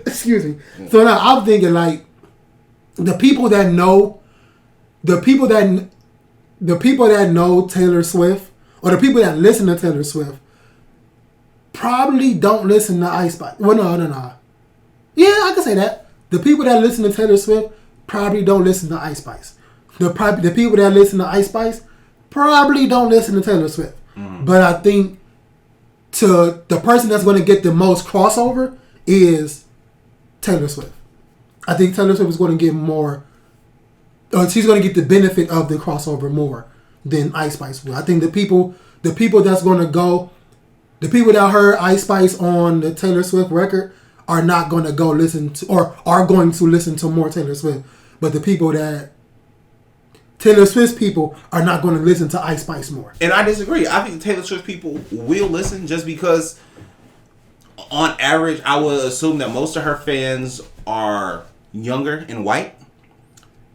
excuse me. So now I'm thinking like the people that know Taylor Swift or the people that listen to Taylor Swift probably don't listen to Ice Spice. Well, no. Yeah, I can say that. The people that listen to Taylor Swift probably don't listen to Ice Spice. The people that listen to Ice Spice probably don't listen to Taylor Swift. Mm-hmm. But I think to the person that's going to get the most crossover is Taylor Swift. I think Taylor Swift is going to get more. She's going to get the benefit of the crossover more than Ice Spice will. I think the people that's going to go, the people that heard Ice Spice on the Taylor Swift record are not going to go listen to, or are going to listen to more Taylor Swift. But the people that Taylor Swift's people are not going to listen to Ice Spice more. And I disagree. I think Taylor Swift people will listen just because, on average, I would assume that most of her fans are younger and white.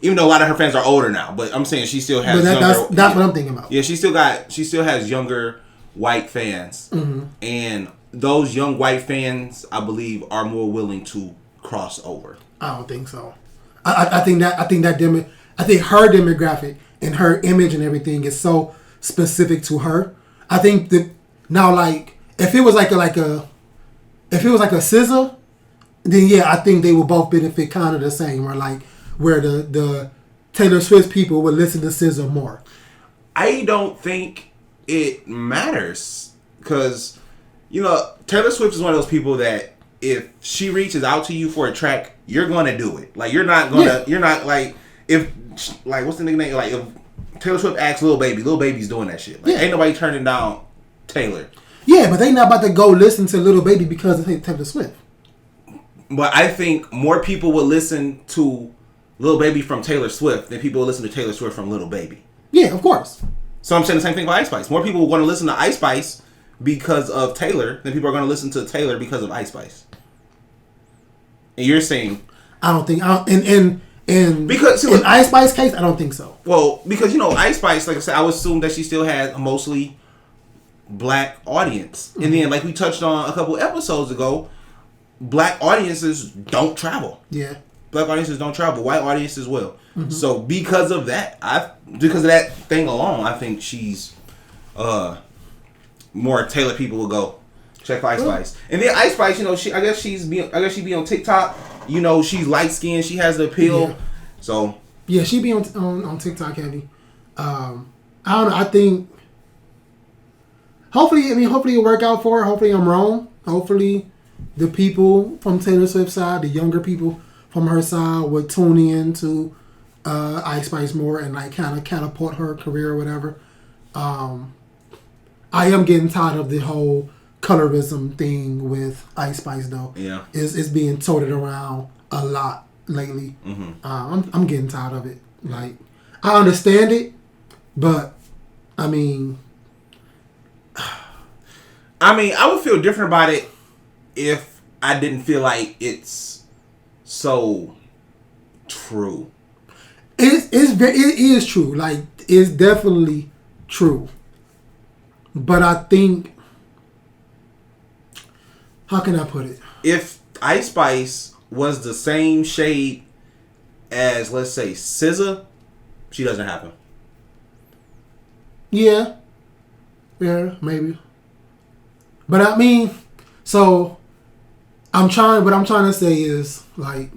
Even though a lot of her fans are older now, but I'm saying she still has. But that's what I'm thinking about. Yeah, she still has younger white fans, mm-hmm. and those young white fans, I believe, are more willing to cross over. I don't think so. I think her demographic and her image and everything is so specific to her. I think that now, like, if it was like a SZA, then yeah, I think they would both benefit kind of the same, or like where the Taylor Swift people would listen to SZA more. I don't think it matters because, Taylor Swift is one of those people that if she reaches out to you for a track, you're going to do it. Like, you're not like, if, like, what's the nigga name? Like, if Taylor Swift asks Lil Baby's doing that shit. Like, ain't nobody turning down Taylor. Yeah, but they not about to go listen to Lil Baby because of Taylor Swift. But I think more people will listen to Lil Baby from Taylor Swift than people will listen to Taylor Swift from Lil Baby. Yeah, of course. So I'm saying the same thing about Ice Spice. More people are going to listen to Ice Spice because of Taylor than people are going to listen to Taylor because of Ice Spice. And you're saying... Because in Ice Spice's case, I don't think so. Well, because, Ice Spice, like I said, I would assume that she still has a mostly black audience. Mm-hmm. And then, like we touched on a couple episodes ago, black audiences don't travel. Yeah. Black audiences don't travel. White audiences will. Mm-hmm. So because of that thing alone, I think she's more Taylor people will go check for Ice Spice. And then Ice Spice, I guess she be on TikTok. She's light skinned. She has the appeal. Yeah. So yeah, she be on TikTok heavy. I don't know. I think hopefully it'll work out for her. Hopefully I'm wrong. Hopefully the people from Taylor Swift's side, the younger people from her side, would tune in to Ice Spice more and like kind of catapult her career or whatever. I am getting tired of the whole colorism thing with Ice Spice though. Yeah, it's being toted around a lot lately. Mm-hmm. I'm getting tired of it. Like, I understand it, but I would feel different about it if I didn't feel like it's so true. It is true. Like, it's definitely true. But I think, how can I put it? If Ice Spice was the same shade as, let's say, SZA, she doesn't happen. Yeah, maybe. But so what I'm trying to say is, like,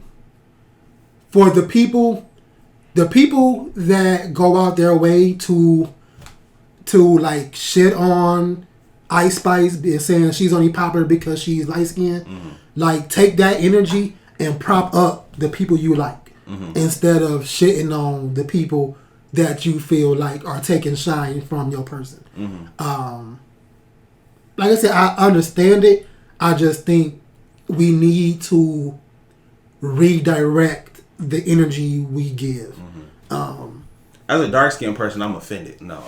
for the people that go out their way to like shit on Ice Spice and saying she's only popular because she's light skinned, mm-hmm. like, take that energy and prop up the people you like, mm-hmm. instead of shitting on the people that you feel like are taking shine from your person. Mm-hmm. Like I said, I understand it. I just think we need to redirect the energy we give. Mm-hmm. As a dark skinned person, I'm offended. No.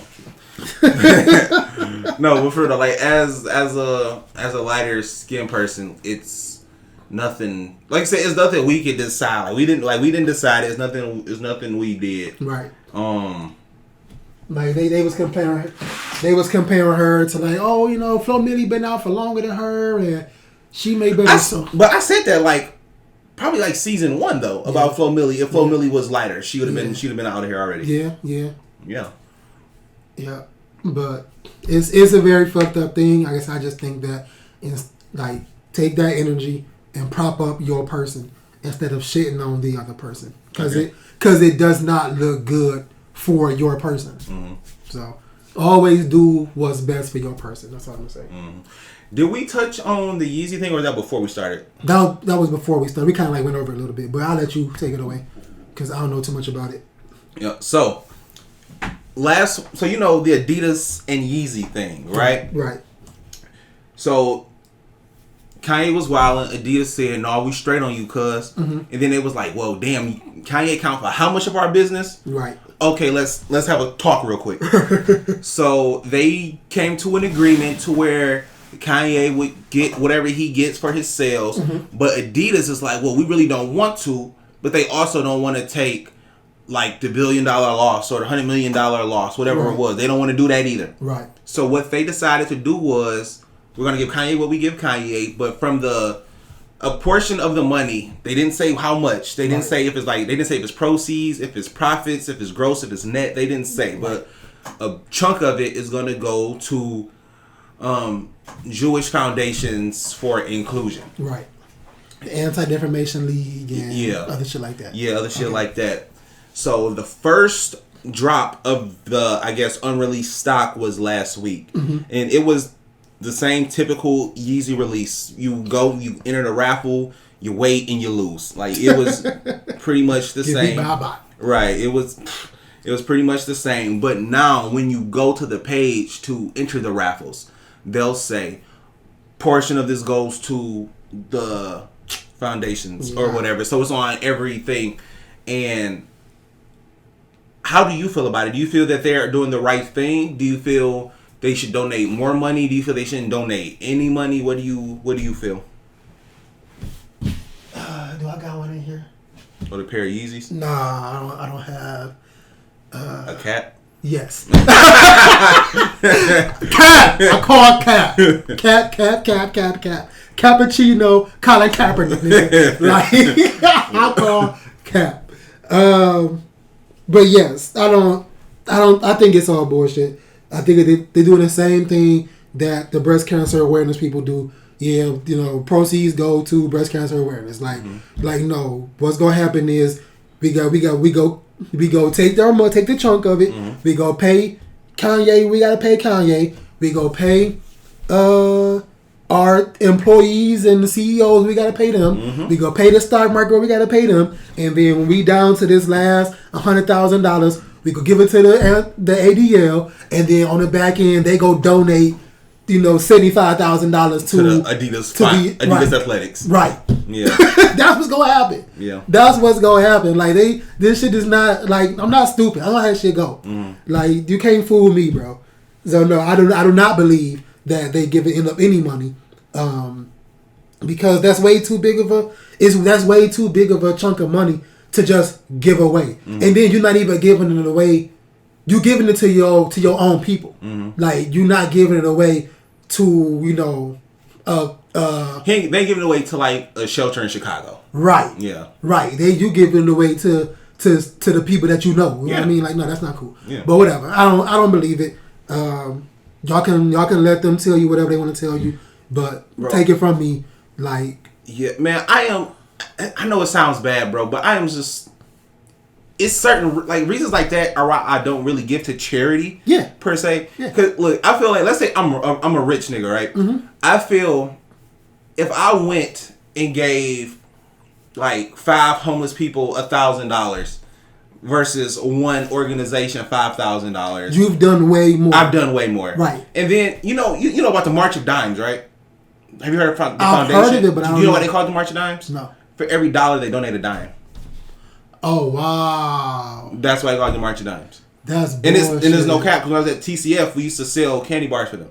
No, but for real, like, as a lighter skinned person, it's nothing. Like I said, it's nothing we could decide. Like, we didn't decide. It's nothing we did. Right. Like they was comparing her to like, oh, you know, Flo Milli been out for longer than her and she may be. But I said that like probably like season 1 though about Flo Milli. If Flo Milli was lighter, she would have been out of here already. Yeah. But it's a very fucked up thing. I guess I just think that it's like take that energy and prop up your person instead of shitting on the other person because it does not look good for your person. Mm-hmm. So always do what's best for your person. That's all I'm gonna say. Mm-hmm. Did we touch on the Yeezy thing or was that before we started? That was before we started. We kind of like went over it a little bit, but I'll let you take it away because I don't know too much about it. Yeah. So you know the Adidas and Yeezy thing, right? Right. So Kanye was wilding. Adidas said, "No, we straight on you, cuz." Mm-hmm. And then it was like, "Well, damn, Kanye account for how much of our business?" Right. Okay, let's have a talk real quick. So they came to an agreement to where Kanye would get whatever he gets for his sales, but Adidas is like, "Well, we really don't want to, but they also don't want to take like the $1 billion loss or the $100 million loss, whatever it was. They don't want to do that either." Right. So what they decided to do was, we're gonna give Kanye what we give Kanye, but from a portion of the money, they didn't say how much. They didn't say if it's proceeds, if it's profits, if it's gross, if it's net. They didn't say, but a chunk of it is gonna go to Jewish foundations for inclusion. Right. The Anti-Defamation League and other shit like that. Yeah, other shit like that. So the first drop of the, I guess, unreleased stock was last week, and it was the same typical Yeezy release. You enter the raffle, you wait, and you lose. Like it was pretty much the same. Right. It was pretty much the same. But now when you go to the page to enter the raffles, they'll say portion of this goes to the foundations or whatever. So it's on everything. And how do you feel about it? Do you feel that they're doing the right thing? Do you feel they should donate more money? Do you feel they shouldn't donate any money? What do you feel? Do I got one in here? Or the pair of Yeezys? Nah, I don't have a cat. Yes. Cat. I call Cat. Cat. Cappuccino, Colin Kaepernick. Like I call Cap. But yes, I think it's all bullshit. I think they're doing the same thing that the breast cancer awareness people do. Yeah, you know, proceeds go to breast cancer awareness. Like, no. What's gonna happen is we go take their money, take the chunk of it. We go pay Kanye. We gotta pay Kanye. We go pay our employees and the CEOs. We gotta pay them. We go pay the stock market. We gotta pay them. And then when we down to this last $100,000, we go give it to the ADL. And then on the back end, they go donate, you know, $75,000 to the Adidas Athletics. Right. Yeah. That's what's gonna happen. Yeah. That's what's gonna happen. Like this shit is not like I'm not stupid. I don't know how shit go. Like you can't fool me, bro. So no, I do not believe that they give it up any money, because that's way too big of a chunk of money to just give away. And then you're not even giving it away. You giving it to your own people. Like you're not giving it away to, you know, they giving it away to like a shelter in Chicago. Right. Yeah. Right. You giving it away to the people that you know. You know what I mean? Like, no, that's not cool. Yeah. But whatever. I don't believe it. Y'all can let them tell you whatever they want to tell you, but bro, take it from me, like. Yeah, man. I know it sounds bad, bro, but I am just. It's certain like reasons like that are why I don't really give to charity. Yeah. Per se. Yeah. Cause look, I feel like, let's say I'm a rich nigga, right? I feel if I went and gave like 5 homeless people $1,000 versus one organization $5,000, you've done way more. I've done way more. Right. And then you know about the March of Dimes, right? Have you heard of the I've foundation? Heard of it, but I don't know. You know what they call it, the March of Dimes? No. For every dollar they donate a dime. Oh wow. That's why I call it the March of Dimes. That's bullshit. And there's no cap, because when I was at TCF, we used to sell candy bars for them.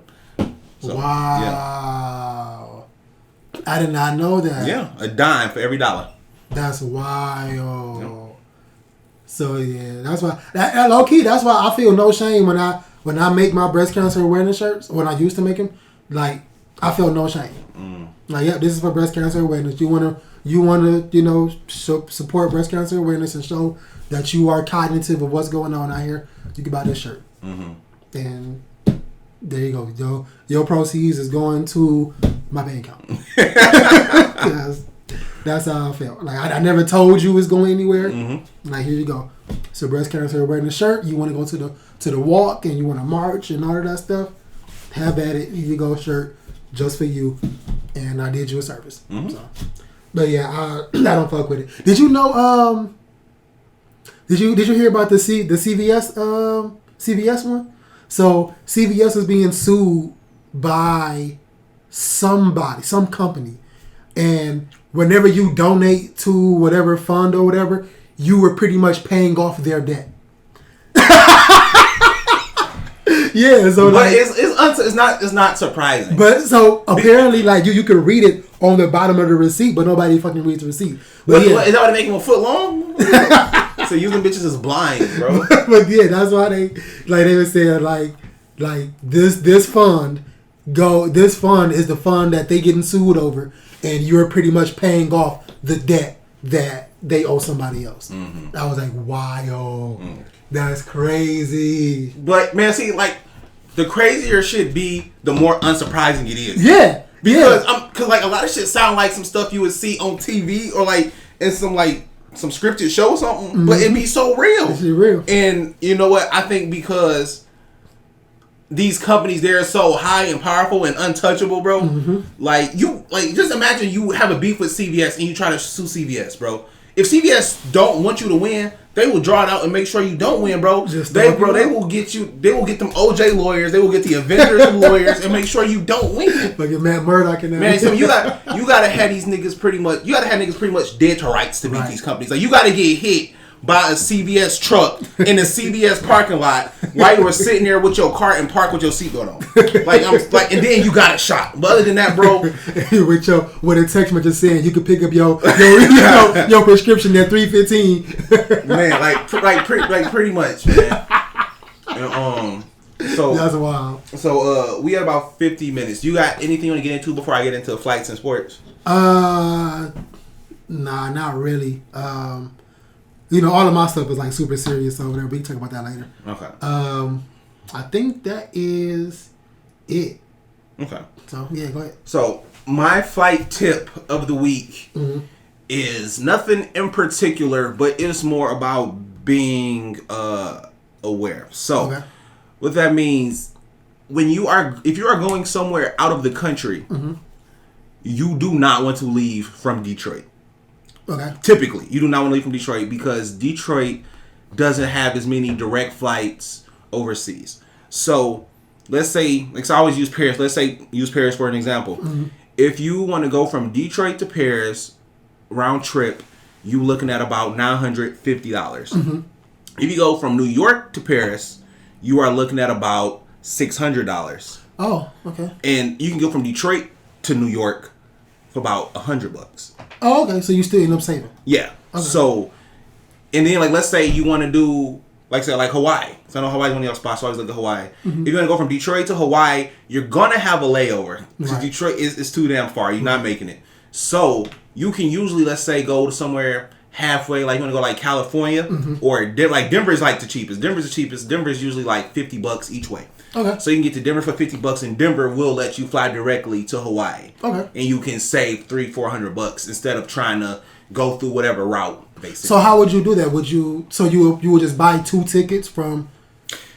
So, wow. Yeah. I did not know that. Yeah, a dime for every dollar. That's wild. So yeah, that's why that low key. That's why I feel no shame when I make my breast cancer awareness shirts. When I used to make them, like I feel no shame. Like, yeah, this is for breast cancer awareness. You wanna support breast cancer awareness and show that you are cognitive of what's going on out here. You can buy this shirt, and there you go. Your proceeds is going to my bank account. That's how I felt. Like I never told you it's going anywhere. Like here you go. It's a breast cancer awareness shirt. You want to go to the walk and you want to march and all of that stuff. Have at it. Here you go, shirt just for you. And I did you a service. So, but yeah, I don't fuck with it. Did you know? Did you hear about the CVS CVS one? So CVS is being sued by some company, and whenever you donate to whatever fund or whatever, you were pretty much paying off their debt. Yeah, so but it's not surprising. But so apparently, like you could read it on the bottom of the receipt, but nobody fucking reads the receipt. But is that why they make them a foot long? So you them bitches is blind, bro. But yeah, that's why they were saying like this fund is the fund that they getting sued over, and you're pretty much paying off the debt that they owe somebody else. I was like, wow, that's crazy. But man, see, like the crazier shit be, the more unsurprising it is. Yeah, because like a lot of shit sound like some stuff you would see on TV or like in some scripted show or something, but it be so real. It's real. And you know what? I think because these companies, they're so high and powerful and untouchable, bro. Like just imagine you have a beef with CVS and you try to sue CVS, bro. If CVS don't want you to win, they will draw it out and make sure you don't win, bro. They will get them OJ lawyers, they will get the Avengers lawyers and make sure you don't win. Like your Matt Murdock and that. Man, so you gotta have these niggas pretty much dead to rights to beat these companies. Like you gotta get hit by a CVS truck in a CVS parking lot while you were sitting there with your car and parked with your seatbelt on. And then you got a shot. But other than that, bro, with a text message saying you can pick up your prescription at 3:15. Man, pretty much, man. So that's wild. So we had about 50 minutes. You got anything you want to get into before I get into flights and sports? Nah, not really. All of my stuff is like super serious over there. We can talk about that later. Okay. I think that is it. Okay. So yeah, go ahead. So my flight tip of the week is nothing in particular, but it's more about being aware. So what that means, if you are going somewhere out of the country, you do not want to leave from Detroit. Okay. Typically, you do not want to leave from Detroit because Detroit doesn't have as many direct flights overseas. So, let's say, I always use Paris. Let's say, use Paris for an example. If you want to go from Detroit to Paris, round trip, you looking at about $950. If you go from New York to Paris, you are looking at about $600. Oh, okay. And you can go from Detroit to New York for about $100. Oh, okay. So you still end up saving. Yeah. Okay. So, and then let's say you want to do like Hawaii. So I know Hawaii's one of your spots. So I always look at Hawaii. If you're gonna go from Detroit to Hawaii, you're gonna have a layover because Detroit is too damn far. You're not making it. So you can usually, let's say, go to somewhere halfway. Like you want to go like California or Denver is like the cheapest. Denver's the cheapest. Denver is usually like $50 each way. Okay. So you can get to Denver for $50, and Denver will let you fly directly to Hawaii. Okay. And you can save $300-400 instead of trying to go through whatever route, basically. So how would you do that? You would just buy 2 tickets from?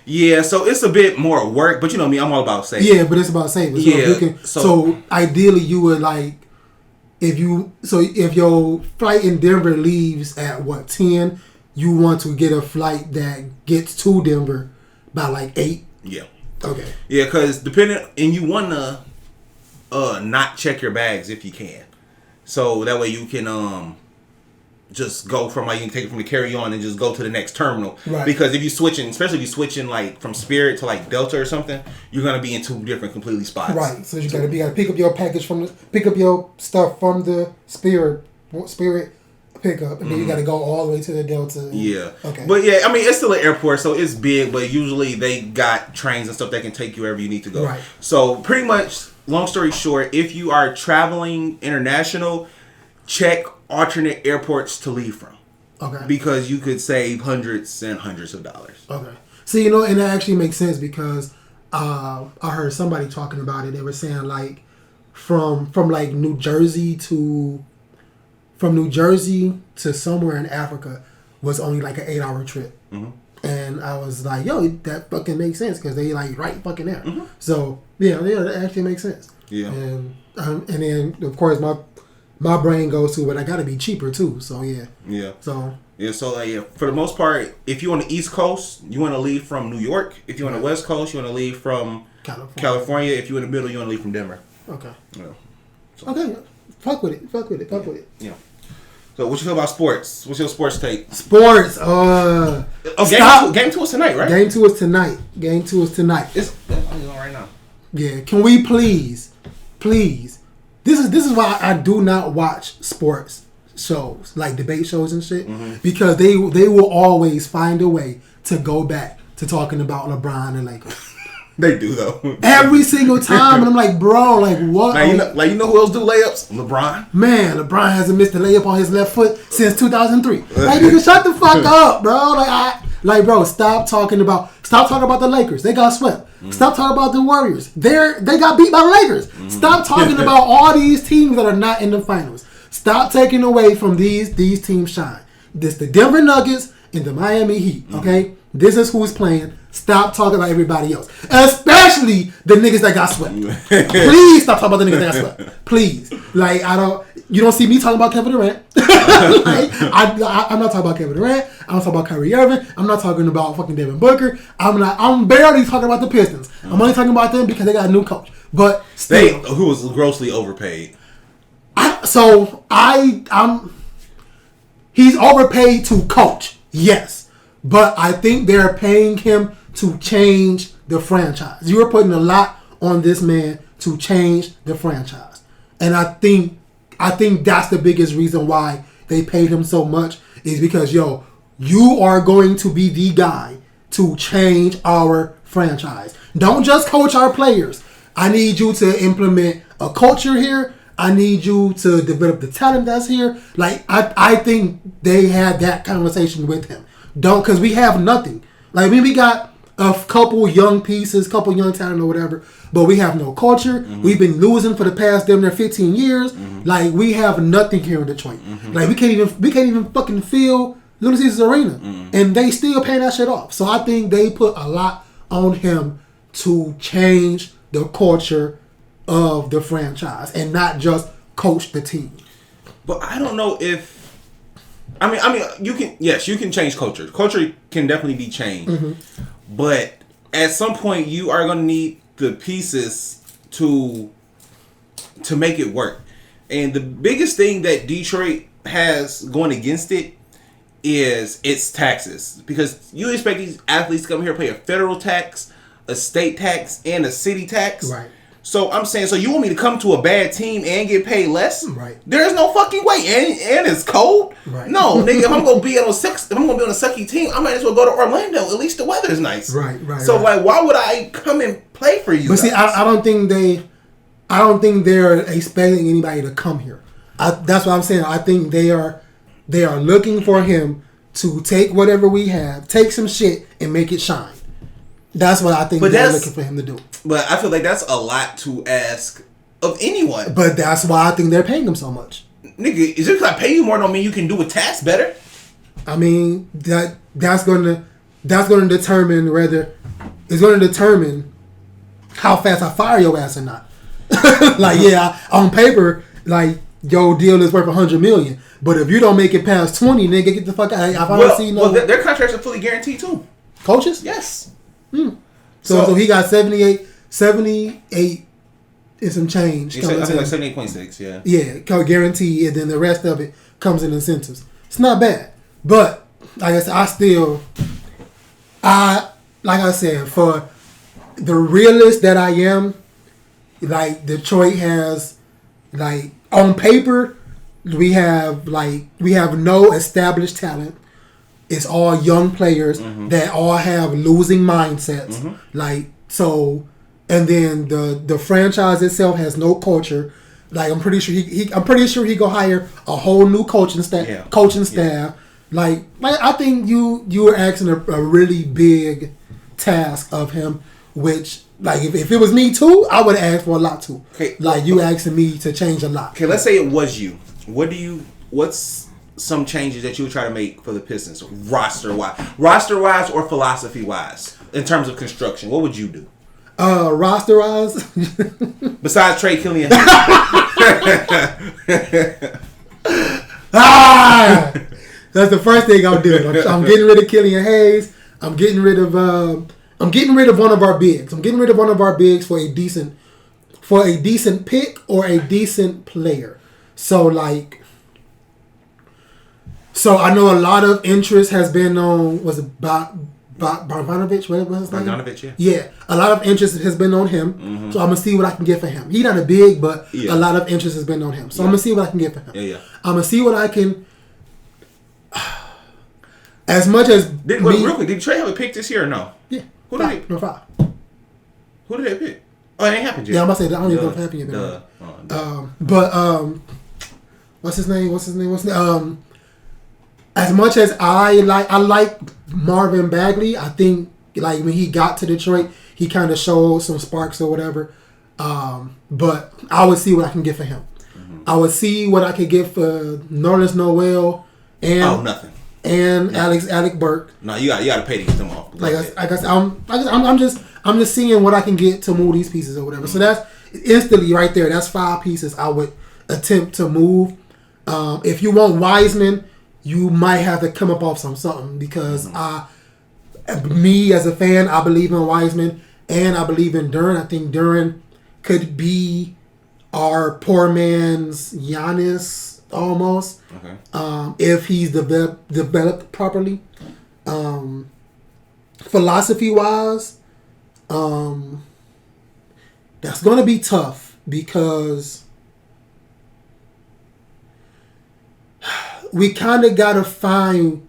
Yeah. So it's a bit more work, but you know me, I'm all about saving. Yeah, but it's about saving. So ideally, you would if your flight in Denver leaves at 10, you want to get a flight that gets to Denver by 8. Yeah. Okay. Yeah, because you want to not check your bags if you can, so that way you can just go from you can take it from the carry-on and just go to the next terminal. Right. Because if you especially if you switching from Spirit to Delta or something, you're gonna be in 2 different completely spots. Right. So you gotta pick up your package pick up your stuff from the Spirit pickup, and then you got to go all the way to the Delta. Yeah. Okay. But yeah, I mean, it's still an airport, so it's big, but usually they got trains and stuff that can take you wherever you need to go. Right. So pretty much, long story short, if you are traveling international, check alternate airports to leave from. Okay. Because you could save hundreds and hundreds of dollars. Okay. See, you know, and that actually makes sense because I heard somebody talking about it. They were saying like from like New Jersey to somewhere in Africa was only like an 8-hour trip. Mm-hmm. And I was like, yo, that fucking makes sense because they like right fucking there. Mm-hmm. So yeah, that actually makes sense. Yeah. And then of course my brain goes to, but I gotta be cheaper too. So yeah. Yeah. So yeah. So like, yeah, for the most part, if you're on the East Coast, you want to leave from New York. If you're on the West Coast, you want to leave from California. If you're in the middle, you want to leave from Denver. Okay. Yeah. So. Okay. Fuck with it. Yeah. So what you feel about sports? What's your sports take? Sports. Game two is tonight, right? Game two is tonight. It's on right now. Yeah. Can we please? This is why I do not watch sports shows like debate shows and shit because they will always find a way to go back to talking about LeBron and Lakers. They do though. Every single time, and I'm like, bro, like what? Now, you know who else do layups? LeBron. Man, LeBron hasn't missed a layup on his left foot since 2003. Like, nigga, shut the fuck up, bro. Bro, stop talking about the Lakers. They got swept. Stop talking about the Warriors. They got beat by the Lakers. Stop talking about all these teams that are not in the finals. Stop taking away from these teams shine. This the Denver Nuggets and the Miami Heat. Okay, this is who's playing. Stop talking about everybody else, especially the niggas that got swept. Please stop talking about the niggas that got swept. Please, like you don't see me talking about Kevin Durant. I'm not talking about Kevin Durant. I'm not talking about Kyrie Irving. I'm not talking about fucking Devin Booker. I'm barely talking about the Pistons. I'm only talking about them because they got a new coach. But still, who was grossly overpaid. He's overpaid to coach, yes, but I think they're paying him to change the franchise. You are putting a lot on this man to change the franchise, and I think that's the biggest reason why they paid him so much is because you are going to be the guy to change our franchise. Don't just coach our players. I need you to implement a culture here. I need you to develop the talent that's here. Like, I think they had that conversation with him. Because we have nothing. Like, we got a couple young pieces, couple young talent or whatever, but we have no culture. Mm-hmm. We've been losing for the past damn near 15 years. Mm-hmm. Like, we have nothing here in Detroit. Mm-hmm. Like, we can't even fucking fill Little Caesars Arena. Mm-hmm. And they still pay that shit off. So I think they put a lot on him to change the culture of the franchise and not just coach the team. But I don't know if I mean you can change culture. Culture can definitely be changed. Mm-hmm. But at some point you are going to need the pieces to make it work. And the biggest thing that Detroit has going against it is its taxes, because you expect these athletes to come here and pay a federal tax, a state tax, and a city tax. Right. So I'm saying, so you want me to come to a bad team and get paid less? Right. There's no fucking way, and it's cold. Right. No, nigga, if I'm gonna be on a sucky team, I might as well go to Orlando. At least the weather's nice. Right. So like, why would I come and play for you? But guys? See, I don't think they're expecting anybody to come here. That's what I'm saying. I think they are looking for him to take whatever we have, take some shit, and make it shine. That's what I think they're looking for him to do. But I feel like that's a lot to ask of anyone. But that's why I think they're paying him so much. Nigga, is it because I pay you more don't mean you can do a task better? I mean, that's going to determine whether it's going to determine how fast I fire your ass or not. Like, yeah, on paper, like, your deal is worth $100 million, but if you don't make it past 20, nigga, get the fuck out. Their contracts are fully guaranteed too. Coaches? Yes. So he got 78 and some change. I think like 78.6, yeah. Yeah, guaranteed, and then the rest of it comes in incentives. It's not bad, but like I said, like I said, for the realist that I am, like Detroit has, like on paper, we have no established talent. It's all young players that all have losing mindsets. Like so, and then the franchise itself has no culture. Like I'm pretty sure he go hire a whole new coaching staff. Yeah. Like I think you were asking a really big task of him, which like if it was me too, I would have asked for a lot too. Okay. Like you asking me to change a lot. Okay, let's say it was you. What's some changes that you would try to make for the Pistons, roster wise or philosophy wise, in terms of construction? What would you do? Roster wise, besides trade Killian. That's the first thing I'm doing. I'm getting rid of Killian Hayes. I'm getting rid of one of our bigs. I'm getting rid of one of our bigs for a decent pick or a decent player. So I know a lot of interest has been on Bogdanovich. What was his name? Bogdanovich, yeah. Yeah, a lot of interest has been on him. So I'm gonna see what I can get for him. He's not a big, but a lot of interest has been on him. So I'm gonna see what I can get for him. Yeah. I'm gonna see what I can. As much as real quick, did Trey have a pick this year or no? Yeah. Who did they pick? Oh, it ain't happened yet. Yeah, I'm about to say that. I don't even know if it happened yet. But what's his name? As much as I like Marvin Bagley, I think like when he got to Detroit, he kind of showed some sparks or whatever. But I would see what I can get for him. I would see what I could get for Nerlens Noel and nothing. And Alec Burke. No, you got to pay to get them off. I'm just seeing what I can get to move these pieces or whatever. So that's instantly right there. That's 5 pieces I would attempt to move. If you want Wiseman, you might have to come up off something because me as a fan, I believe in Wiseman and I believe in Duren. I think Duren could be our poor man's Giannis almost. Okay. If he's developed properly. Philosophy wise, that's gonna be tough because we kind of gotta find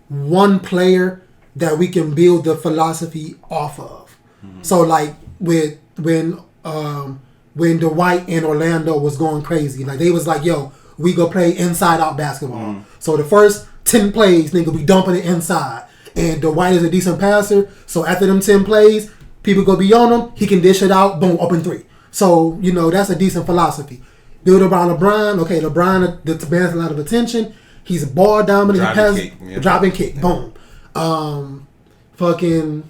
one player that we can build the philosophy off of. So like when Dwight in Orlando was going crazy, like they was like, yo, we go play inside out basketball. So the first 10 plays, nigga, we dumping it inside. And Dwight is a decent passer, so after them 10 plays, people go be on him, he can dish it out, boom, open 3. So, that's a decent philosophy. Build around LeBron. Okay, LeBron demands a lot of attention. He's a ball dominant. Driving kick. Boom. Fucking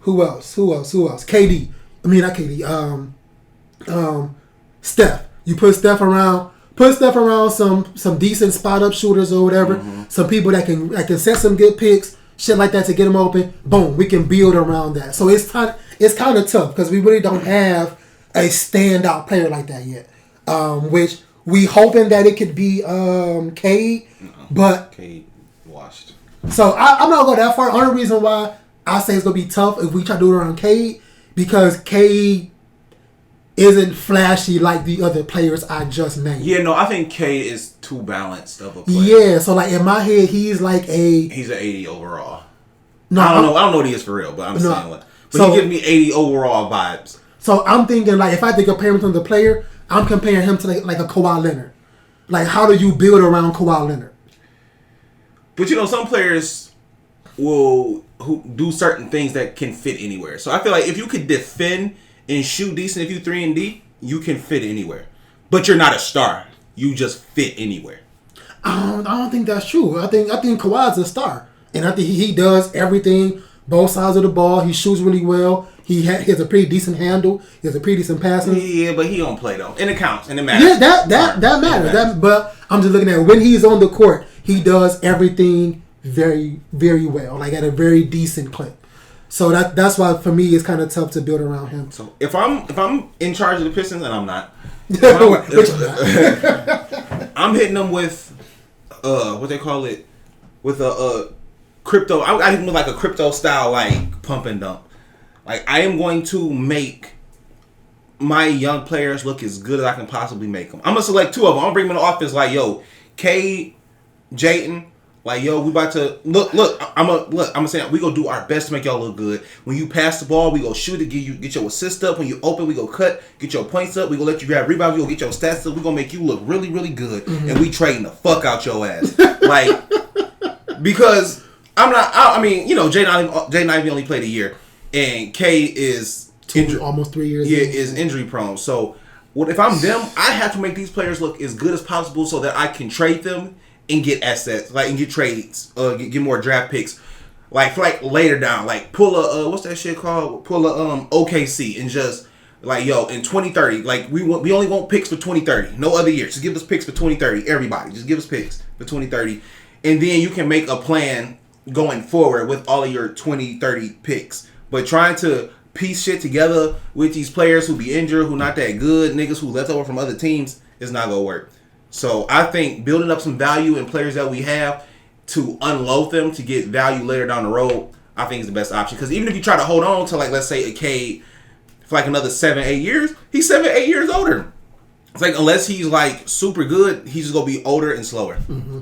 who else? KD. I mean not KD. Steph. You put Steph around some decent spot up shooters or whatever. Some people that can set some good picks, shit like that to get them open. Boom, we can build around that. So it's kind of tough because we really don't have a standout player like that yet. Which we hoping that it could be Cade, but Cade washed. So I'm not gonna go that far. Only reason why I say it's gonna be tough if we try to do it around Cade because Cade isn't flashy like the other players I just named. Yeah, no, I think Cade is too balanced of a player. Yeah, so like in my head, he's an 80 overall. No, I don't know what he is for real, but I'm saying what. But he gives me 80 overall vibes. So I'm thinking like if I had to compare him to the player, I'm comparing him to like a Kawhi Leonard. Like how do you build around Kawhi Leonard? But some players who do certain things that can fit anywhere. So I feel like if you could defend and shoot decent, if you 3-and-D, you can fit anywhere. But you're not a star. You just fit anywhere. I don't think that's true. I think Kawhi's a star, and I think he does everything, both sides of the ball. He shoots really well. He has a pretty decent handle. He has a pretty decent passing. Yeah, but he don't play though, and it counts, and it matters. Yeah, that matters. But I'm just looking at when he's on the court, he does everything very, very well, like at a very decent clip. So that's why for me it's kind of tough to build around him. So if I'm in charge of the Pistons, and I'm not, I'm hitting them with what they call it, with a crypto. I hit them with like a crypto style like pump and dump. Like I am going to make my young players look as good as I can possibly make them. I'm gonna select 2 of them. I'm gonna bring them in the office like, yo, Cade, Jayton. Like, yo, we about to look. I'm gonna say we gonna do our best to make y'all look good. When you pass the ball, we go shoot it, get your assist up. When you open, we go cut, get your points up. We gonna let you grab rebounds. We gonna get your stats up. We gonna make you look really, really good. Mm-hmm. And we trading the fuck out your ass, like, because I'm not. I mean, you know, Jayden Ivey only played a year, and K is almost 3 years. Yeah, is injury prone. So, what if I'm them? I have to make these players look as good as possible so that I can trade them and get assets, like, and get trades, get more draft picks, like later down, like pull a what's that shit called? Pull a OKC and just like, yo, in 2030, like we only want picks for 2030, no other year. Just give us picks for 2030, everybody. Just give us picks for 2030, and then you can make a plan going forward with all of your 2030 picks. But trying to piece shit together with these players who be injured, who not that good, niggas who left over from other teams, is not gonna work. So I think building up some value in players that we have to unload them to get value later down the road, I think is the best option. Because even if you try to hold on to, like, let's say a Cade for like another 7-8 years, he's 7-8 years older. It's like, unless he's like super good, he's just gonna be older and slower. Mm-hmm.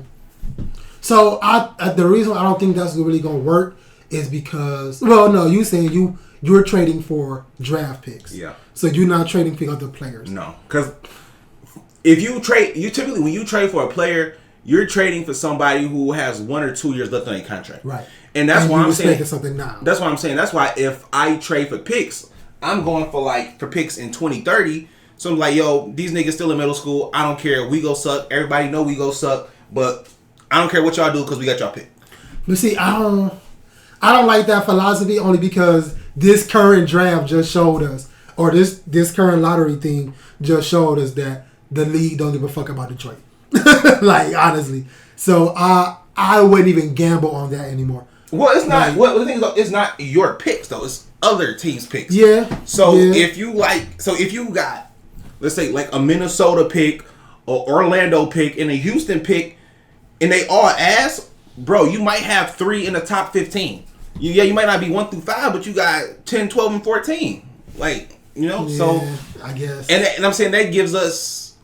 So the reason I don't think that's really gonna work is because, well, no, you saying you're trading for draft picks. Yeah. So you're not trading for other players. No, because if you trade, typically when you trade for a player, you're trading for somebody who has 1 or 2 years left on their contract. Right. And that's why I'm saying something now. That's why I'm saying. That's why if I trade for picks, I'm going for picks in 2030. So I'm like, yo, these niggas still in middle school. I don't care. We go suck. Everybody know we go suck. But I don't care what y'all do because we got y'all pick. But see, I don't like that philosophy only because this current draft just showed us, or this current lottery thing just showed us that the league don't give a fuck about Detroit. Like, honestly. So I wouldn't even gamble on that anymore. Well, it's not. What the thing is, it's not your picks though. It's other teams' picks. Yeah. So if you got, let's say, like a Minnesota pick, or Orlando pick, and a Houston pick, and they all ass, bro, you might have 3 in the top 15. You might not be 1 through 5, but you got 10, 12, and 14. Like, you know, yeah, so I guess. And I'm saying that gives us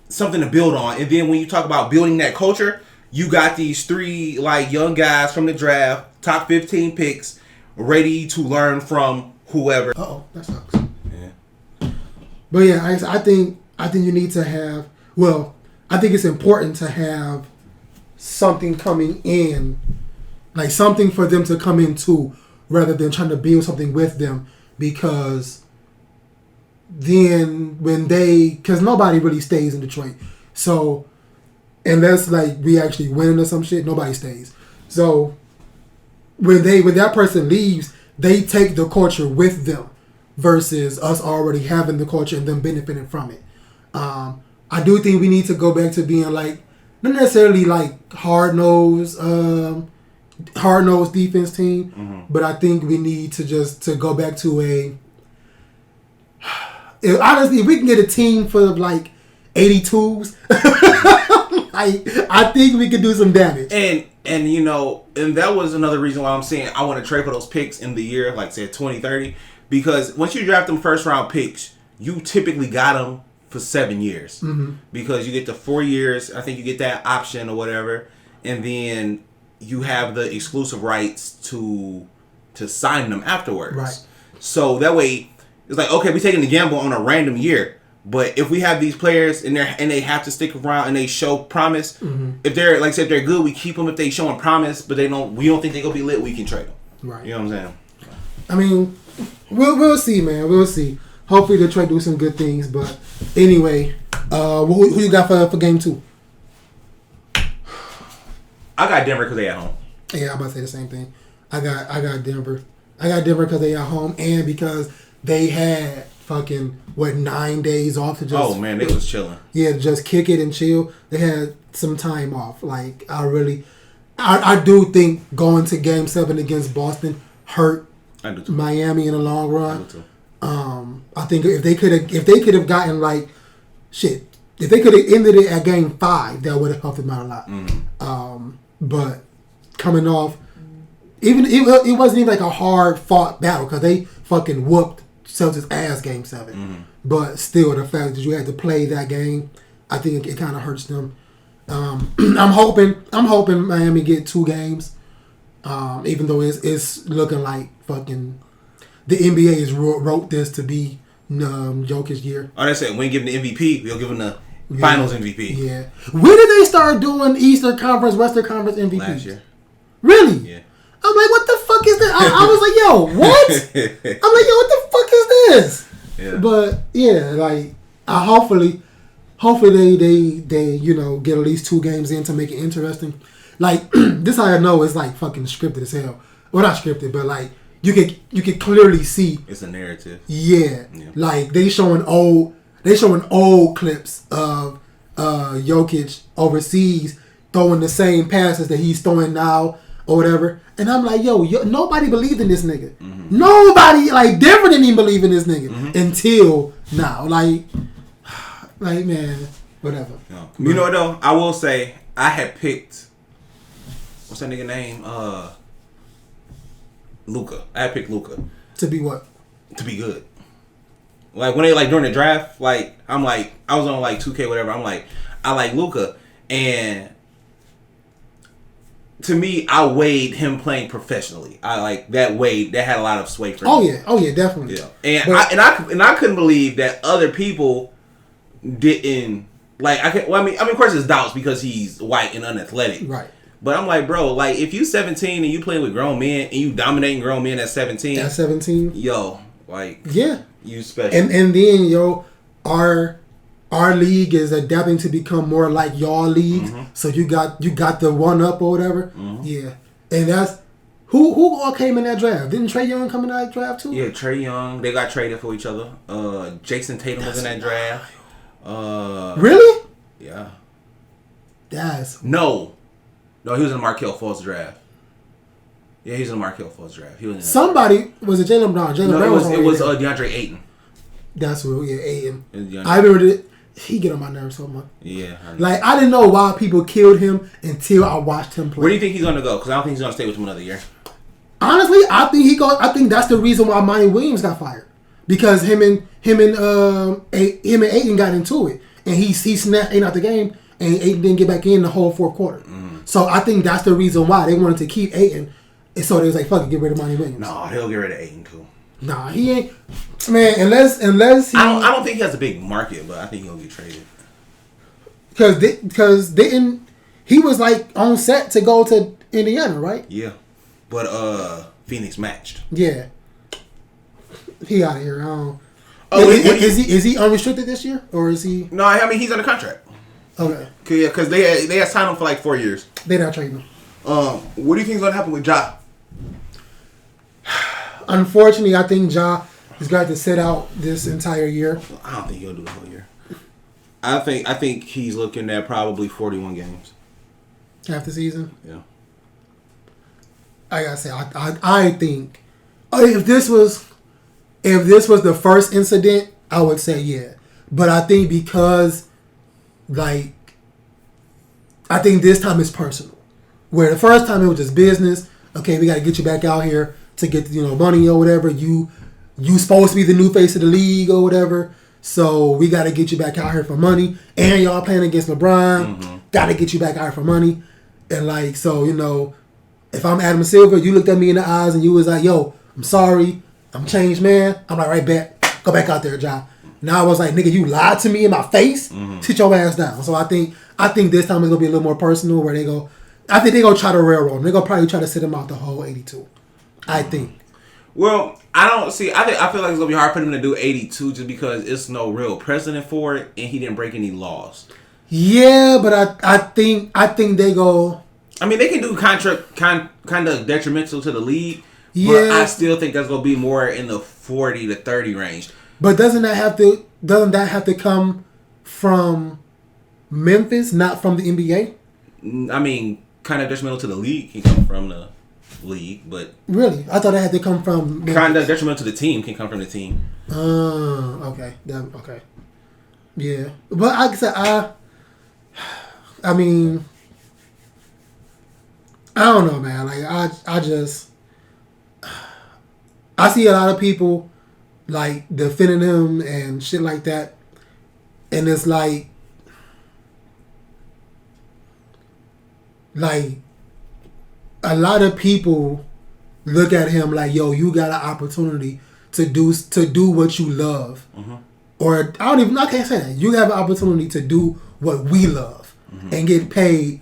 something to build on. And then when you talk about building that culture, you got these 3 like young guys from the draft, top 15 picks, ready to learn from whoever. That sucks. Yeah. But yeah, I think you need to have. Well, I think it's important to have something coming in, like something for them to come into, rather than trying to build something with them, because then because nobody really stays in Detroit. So unless like we actually win or some shit, nobody stays. So when that person leaves, they take the culture with them versus us already having the culture and them benefiting from it. I do think we need to go back to being like, not necessarily like hard-nosed defense team, but I think we need to go back to honestly, if we can get a team full of like 82s, I think we could do some damage. And you know, and that was another reason why I'm saying I want to trade for those picks in the year, like say 2030, because once you draft them first round picks, you typically got them for 7 years, because you get the 4 years. I think you get that option or whatever, and then you have the exclusive rights to sign them afterwards. Right. So that way, it's like, okay, we're taking the gamble on a random year. But if we have these players and they have to stick around and they show promise, if they're like, say, if they're good, we keep them. If they showing promise, but we don't think they're gonna be lit, we can trade them. Right. You know what I'm saying? I mean, we'll see, man. We'll see. Hopefully Detroit do some good things. But anyway, who you got for game 2? I got Denver because they at home. Yeah, I'm about to say the same thing. I got Denver. I got Denver because they at home and because they had fucking 9 days off to just. Oh man, they was chilling. Yeah, just kick it and chill. They had some time off. Like I do think going to Game 7 against Boston hurt Miami in the long run. I do too. I think if they could have gotten like shit, if they could have ended it at Game 5, that would have helped them out a lot. But coming off, even it wasn't even like a hard fought battle because they fucking whooped Celtics ass game 7. Mm-hmm. But still, the fact that you had to play that game, I think it kind of hurts them. I'm hoping Miami get 2 games. Even though it's looking like fucking the NBA has wrote this to be Jokic's year. Oh, they said we ain't giving the MVP, we'll give him the Finals MVP. Yeah. When did they start doing Eastern Conference, Western Conference MVP? Last year. Really? Yeah. I'm like, what the fuck is that? I was like, yo, what? I'm like, yo, what the fuck is this? Yeah. But yeah, like, hopefully they get at least 2 games in to make it interesting. Like this, how I know it's like fucking scripted as hell. Well, not scripted, but like you could clearly see it's a narrative. Yeah. Like they showing old clips of Jokic overseas throwing the same passes that he's throwing now or whatever. And I'm like, yo, nobody believed in this nigga. Mm-hmm. Nobody, like, Denver didn't even believe in this nigga until now. Like, man, whatever. Yeah. You know what, though? I will say, I had picked, what's that nigga name? Luka. I had picked Luka. To be what? To be good. Like, when they, like, during the draft, like, I'm like, I was on, like, 2K, whatever. I'm like, I like Luka. And to me, I weighed him playing professionally. I like that had a lot of sway for me. Oh yeah, definitely. Yeah, and I couldn't believe that other people didn't like. Of course, there's doubts because he's white and unathletic. Right. But I'm like, bro, like if you 17 and you playing with grown men and you dominating grown men at 17. At 17. Yo, like yeah, you special. And then our league is adapting to become more like y'all leagues. Mm-hmm. So you got the one up or whatever. Mm-hmm. Yeah. And that's who all came in that draft. Didn't Trae Young come in that draft too? Yeah, Trae Young. They got traded for each other. Jason Tatum was in that draft. Really? Yeah. No, he was in the Markelle Fultz draft. Yeah, he was in the Markelle Fultz draft. He was in somebody was it Jaylen Brown? It was DeAndre Ayton. That's who. Yeah, Ayton. I remember it. He get on my nerves so much. Yeah. Like, I didn't know why people killed him until I watched him play. Where do you think he's going to go? Because I don't think he's going to stay with him another year. Honestly, I think that's the reason why Monty Williams got fired. Because him and Ayton got into it. And he snapped Ayton out the game, and Ayton didn't get back in the whole fourth quarter. Mm-hmm. So I think that's the reason why they wanted to keep Ayton. And so they was like, fuck it, get rid of Monty Williams. No, he'll get rid of Ayton too. Nah, he ain't. Man, unless he. I don't think he has a big market, but I think he'll get traded. Because he was like on set to go to Indiana, right? Yeah, but Phoenix matched. Yeah, he out of here. Is he unrestricted this year or is he? No, I mean he's under contract. Okay. Yeah, because they had signed him for like 4 years. They not trading him. What do you think is gonna happen with Ja? Unfortunately, I think Ja is going to sit out this entire year. I don't think he'll do the whole year. I think he's looking at probably 41 games. Half the season? Yeah. I gotta say, I think if this was the first incident, I would say yeah. But I think because I think this time it's personal. Where the first time it was just business. Okay, we got to get you back out here to get money or whatever. You supposed to be the new face of the league or whatever. So we got to get you back out here for money. And y'all playing against LeBron. Mm-hmm. Got to get you back out here for money. And so if I'm Adam Silver, you looked at me in the eyes and you was like, yo, I'm sorry. I'm changed, man. I'm like, right back. Go back out there, Ja. Now I was like, nigga, you lied to me in my face. Mm-hmm. Sit your ass down. So I think this time it's gonna be a little more personal. Where I think they gonna try to railroad him. They gonna probably try to sit him out the whole 82. I think. Well, I don't see. I feel like it's gonna be hard for him to do 82 just because it's no real precedent for it, and he didn't break any laws. Yeah, but I think they go. I mean, they can do contract kind of detrimental to the league. Yeah, but I still think that's gonna be more in the 40 to 30 range. But doesn't that have to come from Memphis, not from the NBA? I mean, kind of detrimental to the league can come from the league, but really, I thought it had to come from Memphis. Kind of detrimental to the team can come from the team. Okay, okay, yeah. But like I said, I mean, I don't know, man. Like I see a lot of people like defending him and shit like that. And it's like a lot of people look at him like, yo, you got an opportunity to do what you love. Mm-hmm. Or I can't say that. You have an opportunity to do what we love and get paid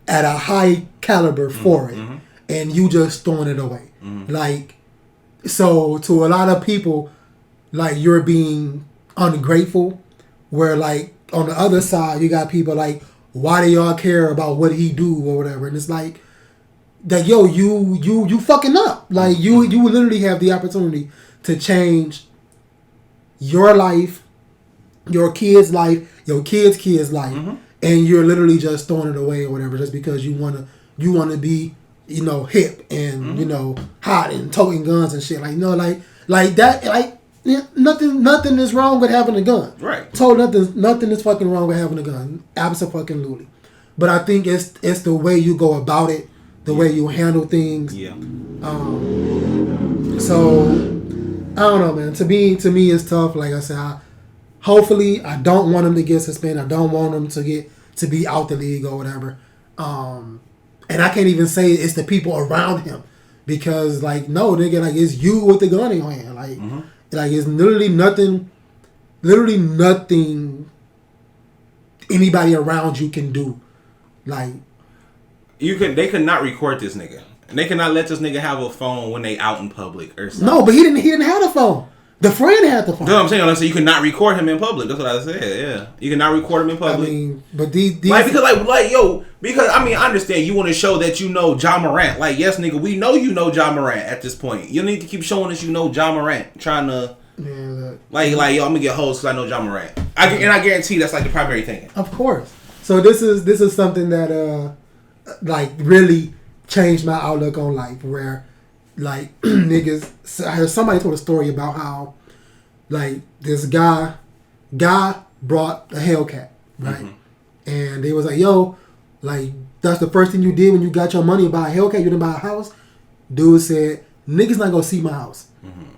at a high caliber for it. Mm-hmm. And you just throwing it away. Mm-hmm. Like, so to a lot of people, like, you're being ungrateful, where like on the other side you got people like, why do y'all care about what he do or whatever? And it's like that, yo, you fucking up. Like you literally have the opportunity to change your life, your kid's life, your kid's life, and you're literally just throwing it away or whatever just because you wanna be, you know, hip and you know, hot and toting guns and shit. Like, no, like that, like, nothing is wrong with having a gun. Right. So nothing is fucking wrong with having a gun. Absolutely. But I think it's the way you go about it, the way you handle things. Yeah. So I don't know, man. To me, it's tough. Like I said, hopefully I don't want him to get suspended. I don't want him to be out the league or whatever. And I can't even say it's the people around him because, like, no, nigga, like, it's you with the gun in your hand. Like, like, it's literally nothing anybody around you can do. Like, they could not record this nigga. And they cannot let this nigga have a phone when they out in public or something. No, but he didn't have the phone. The friend had the phone. You know what I'm saying? So you could not record him in public. That's what I said. Yeah, you cannot record him in public. I mean, but these like, because I mean, I understand you want to show that you know Ja Morant. Like, yes, nigga, we know you know Ja Morant at this point. You need to keep showing us you know Ja Morant. Trying to like yo, I'm gonna get hoes because I know Ja Morant. I guarantee that's like the primary thing. Of course. So this is something that like really changed my outlook on life. Where like niggas, I heard somebody told a story about how like this guy brought a Hellcat, right? And they was like, yo, like, that's the first thing you did when you got your money to buy a Hellcat. You didn't buy a house. Dude said, niggas not gonna see my house.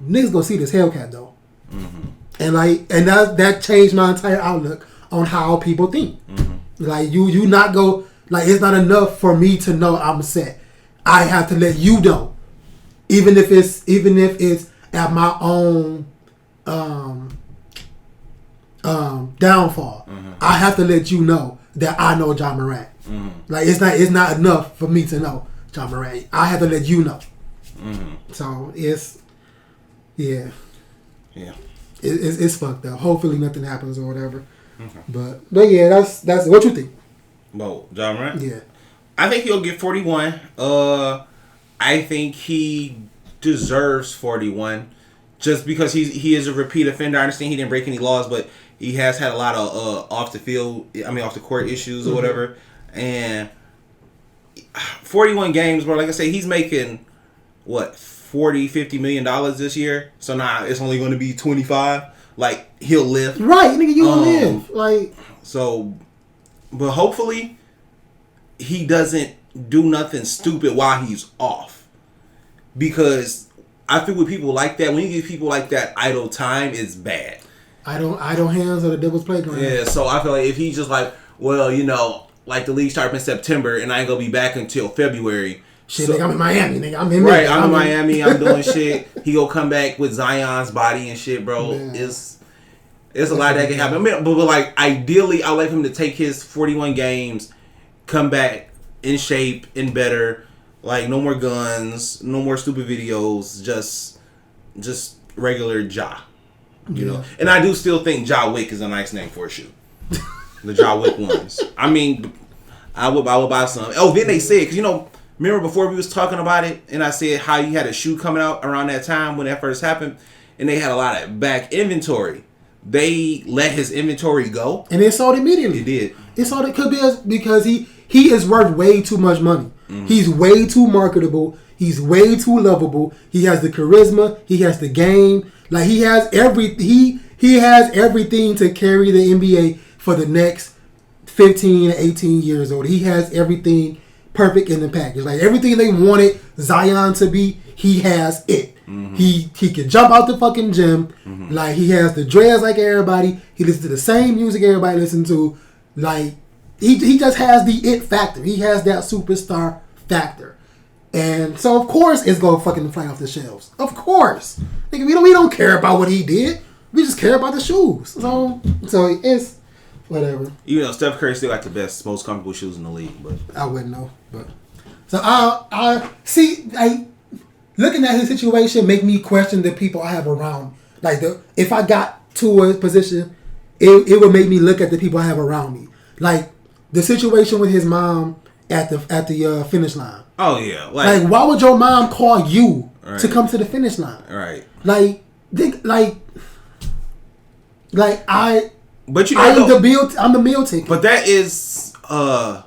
Niggas gonna see this Hellcat though. And that changed my entire outlook on how people think. Like you not go, like, it's not enough for me to know I'm set. I have to let you know. Even if it's at my own downfall, I have to let you know that I know Ja Morant. Like, it's not enough for me to know Ja Morant. I have to let you know. So it's it's fucked up. Hopefully nothing happens or whatever. But yeah, that's what you think. Well, Ja Morant? Yeah. I think he'll get 41. I think he deserves 41 just because he is a repeat offender. I understand he didn't break any laws, but he has had a lot of off the court issues or whatever. And 41 games, bro, like I say, he's making what, $40-50 million this year. So now it's only going to be 25. Like, he'll live. Right, nigga, you'll live. Like, so, but hopefully he doesn't do nothing stupid while he's off. Because I feel with people like that, when you give people like that idle time, it's bad. Idle hands are the devil's playground. Yeah, so I feel like if he's just like, well, you know, like the league starts in September and I ain't gonna be back until February. Shit, so, nigga, I'm in Miami, nigga. I'm in Miami. I'm doing shit. He gonna come back with Zion's body and shit, bro. Man. It's a lot that can happen. I mean, but like, ideally, I'd like him to take his 41 games, come back in shape and better. Like, no more guns, no more stupid videos, just regular Ja. You know? And I do still think Ja Wick is a nice name for a shoe. The Ja Wick ones. I mean, I would buy some. Oh, then they said, because, you know, remember before we was talking about it, and I said how you had a shoe coming out around that time when that first happened, and they had a lot of back inventory. They let his inventory go. And it sold immediately. It did. It sold it could be because he is worth way too much money. He's way too marketable. He's way too lovable. He has the charisma. He has the game. Like, he has he has everything to carry the NBA for the next 15 to 18 years old. He has everything perfect in the package. Like, everything they wanted Zion to be, he has it. He can jump out the fucking gym. Like, he has the dreads like everybody. He listens to the same music everybody listens to. Like, he just has the it factor. He has that superstar factor. And so, of course, it's going to fucking fly off the shelves. Of course. Nigga, we don't care about what he did. We just care about the shoes. So it's whatever. Even though Steph Curry still got the best, most comfortable shoes in the league. But I wouldn't know. But so I see, like, looking at his situation make me question the people I have around. Like, if I got to a position, it would make me look at the people I have around me. Like, the situation with his mom at the finish line. Oh yeah, like why would your mom call you to come to the finish line? Right. Like I. But I'm the meal ticket. But that is a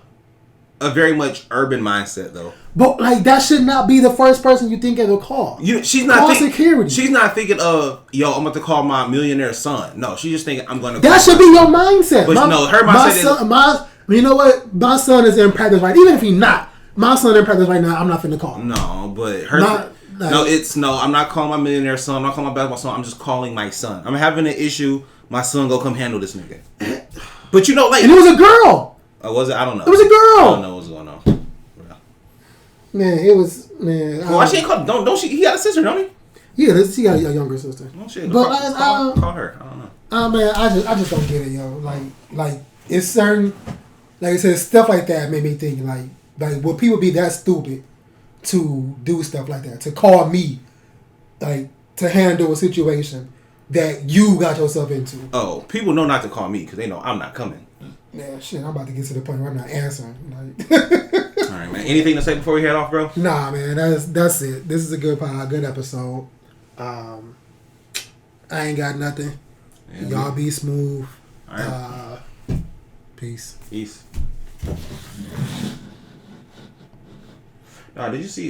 very much urban mindset though. But like that should not be the first person you think of a call. She's not security. She's not thinking of I'm about to call my millionaire son. No, she's just thinking I'm going to. That should be your mindset. But no, her mindset. You know what? My son is in practice right. Even if he's not, my son in practice right now. I'm not finna call him. No, but her. I'm not calling my millionaire son. I'm not calling my basketball son. I'm just calling my son. I'm having an issue. My son go come handle this nigga. But you know, like, and it was a girl. Oh, was it? I don't know. It was a girl. I don't know what's going on. Yeah. Man, it was Why she ain't called? Don't she? He got a sister, don't he? Yeah, he got a younger sister. Oh shit! But call her. I don't know. Man, I just don't get it, yo. Like it's certain, like I said, stuff like that made me think like would people be that stupid to do stuff like that, to call me, like, to handle a situation that you got yourself into? Oh, people know not to call me because they know I'm not coming. Yeah, shit, I'm about to get to the point where I'm not answering. Like. All right, man. Anything to say before we head off, bro? Nah, man. That's it. This is a good episode. I ain't got nothing. Yeah, y'all be smooth. All right. Peace. Did you see?